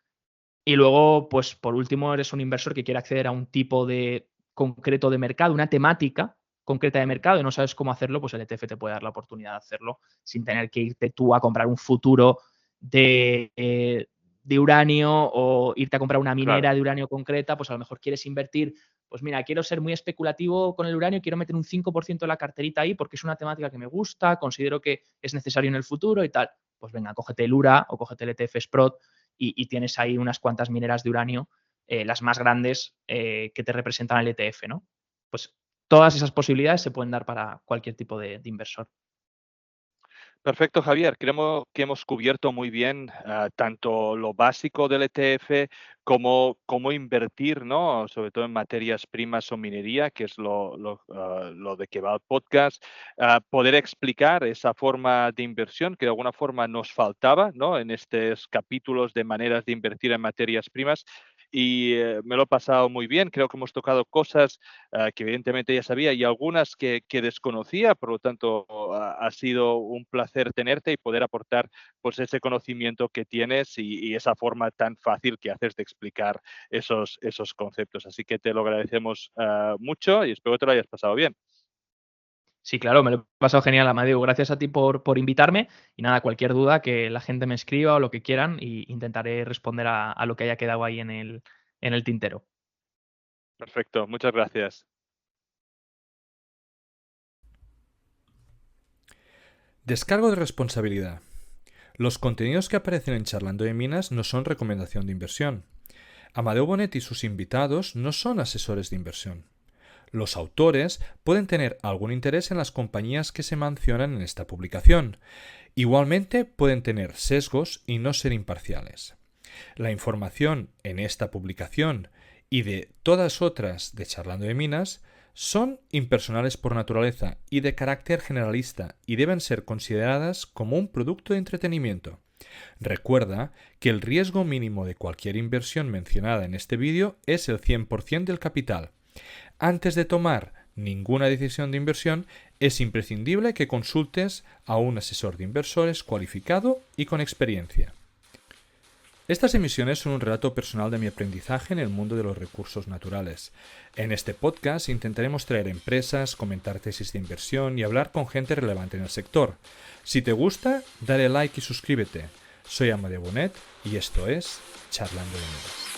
Y luego, pues por último, eres un inversor que quiere acceder a un tipo de concreto de mercado, una temática concreta de mercado y no sabes cómo hacerlo, pues el ETF te puede dar la oportunidad de hacerlo sin tener que irte tú a comprar un futuro de uranio o irte a comprar una claro. minera de uranio concreta, pues a lo mejor quieres invertir, pues mira, quiero ser muy especulativo con el uranio, quiero meter un 5% de la carterita ahí porque es una temática que me gusta, considero que es necesario en el futuro y tal. Pues venga, cógete el URA o cógete el ETF Sprott y tienes ahí unas cuantas mineras de uranio, las más grandes que te representan el ETF, ¿no? Pues todas esas posibilidades se pueden dar para cualquier tipo de inversor. Perfecto, Javier. Creo que hemos cubierto muy bien tanto lo básico del ETF como cómo invertir, ¿no? Sobre todo en materias primas o minería, que es lo de que va el podcast. Poder explicar esa forma de inversión que de alguna forma nos faltaba, ¿no? En estos capítulos de maneras de invertir en materias primas. Y me lo he pasado muy bien. Creo que hemos tocado cosas que evidentemente ya sabía y algunas que desconocía. Por lo tanto, ha sido un placer tenerte y poder aportar pues, ese conocimiento que tienes y esa forma tan fácil que haces de explicar esos conceptos. Así que te lo agradecemos mucho y espero que te lo hayas pasado bien. Sí, claro, me lo he pasado genial, Amadeo. Gracias a ti por invitarme. Y nada, cualquier duda que la gente me escriba o lo que quieran, y intentaré responder a lo que haya quedado ahí en el tintero. Perfecto, muchas gracias. Descargo de responsabilidad. Los contenidos que aparecen en Charlando de Minas no son recomendación de inversión. Amadeo Bonet y sus invitados no son asesores de inversión. Los autores pueden tener algún interés en las compañías que se mencionan en esta publicación. Igualmente pueden tener sesgos y no ser imparciales. La información en esta publicación y de todas otras de Charlando de Minas son impersonales por naturaleza y de carácter generalista y deben ser consideradas como un producto de entretenimiento. Recuerda que el riesgo mínimo de cualquier inversión mencionada en este vídeo es el 100% del capital. Antes de tomar ninguna decisión de inversión, es imprescindible que consultes a un asesor de inversores cualificado y con experiencia. Estas emisiones son un relato personal de mi aprendizaje en el mundo de los recursos naturales. En este podcast intentaremos traer empresas, comentar tesis de inversión y hablar con gente relevante en el sector. Si te gusta, dale like y suscríbete. Soy Amadeo Bonet y esto es Charlando de Minas.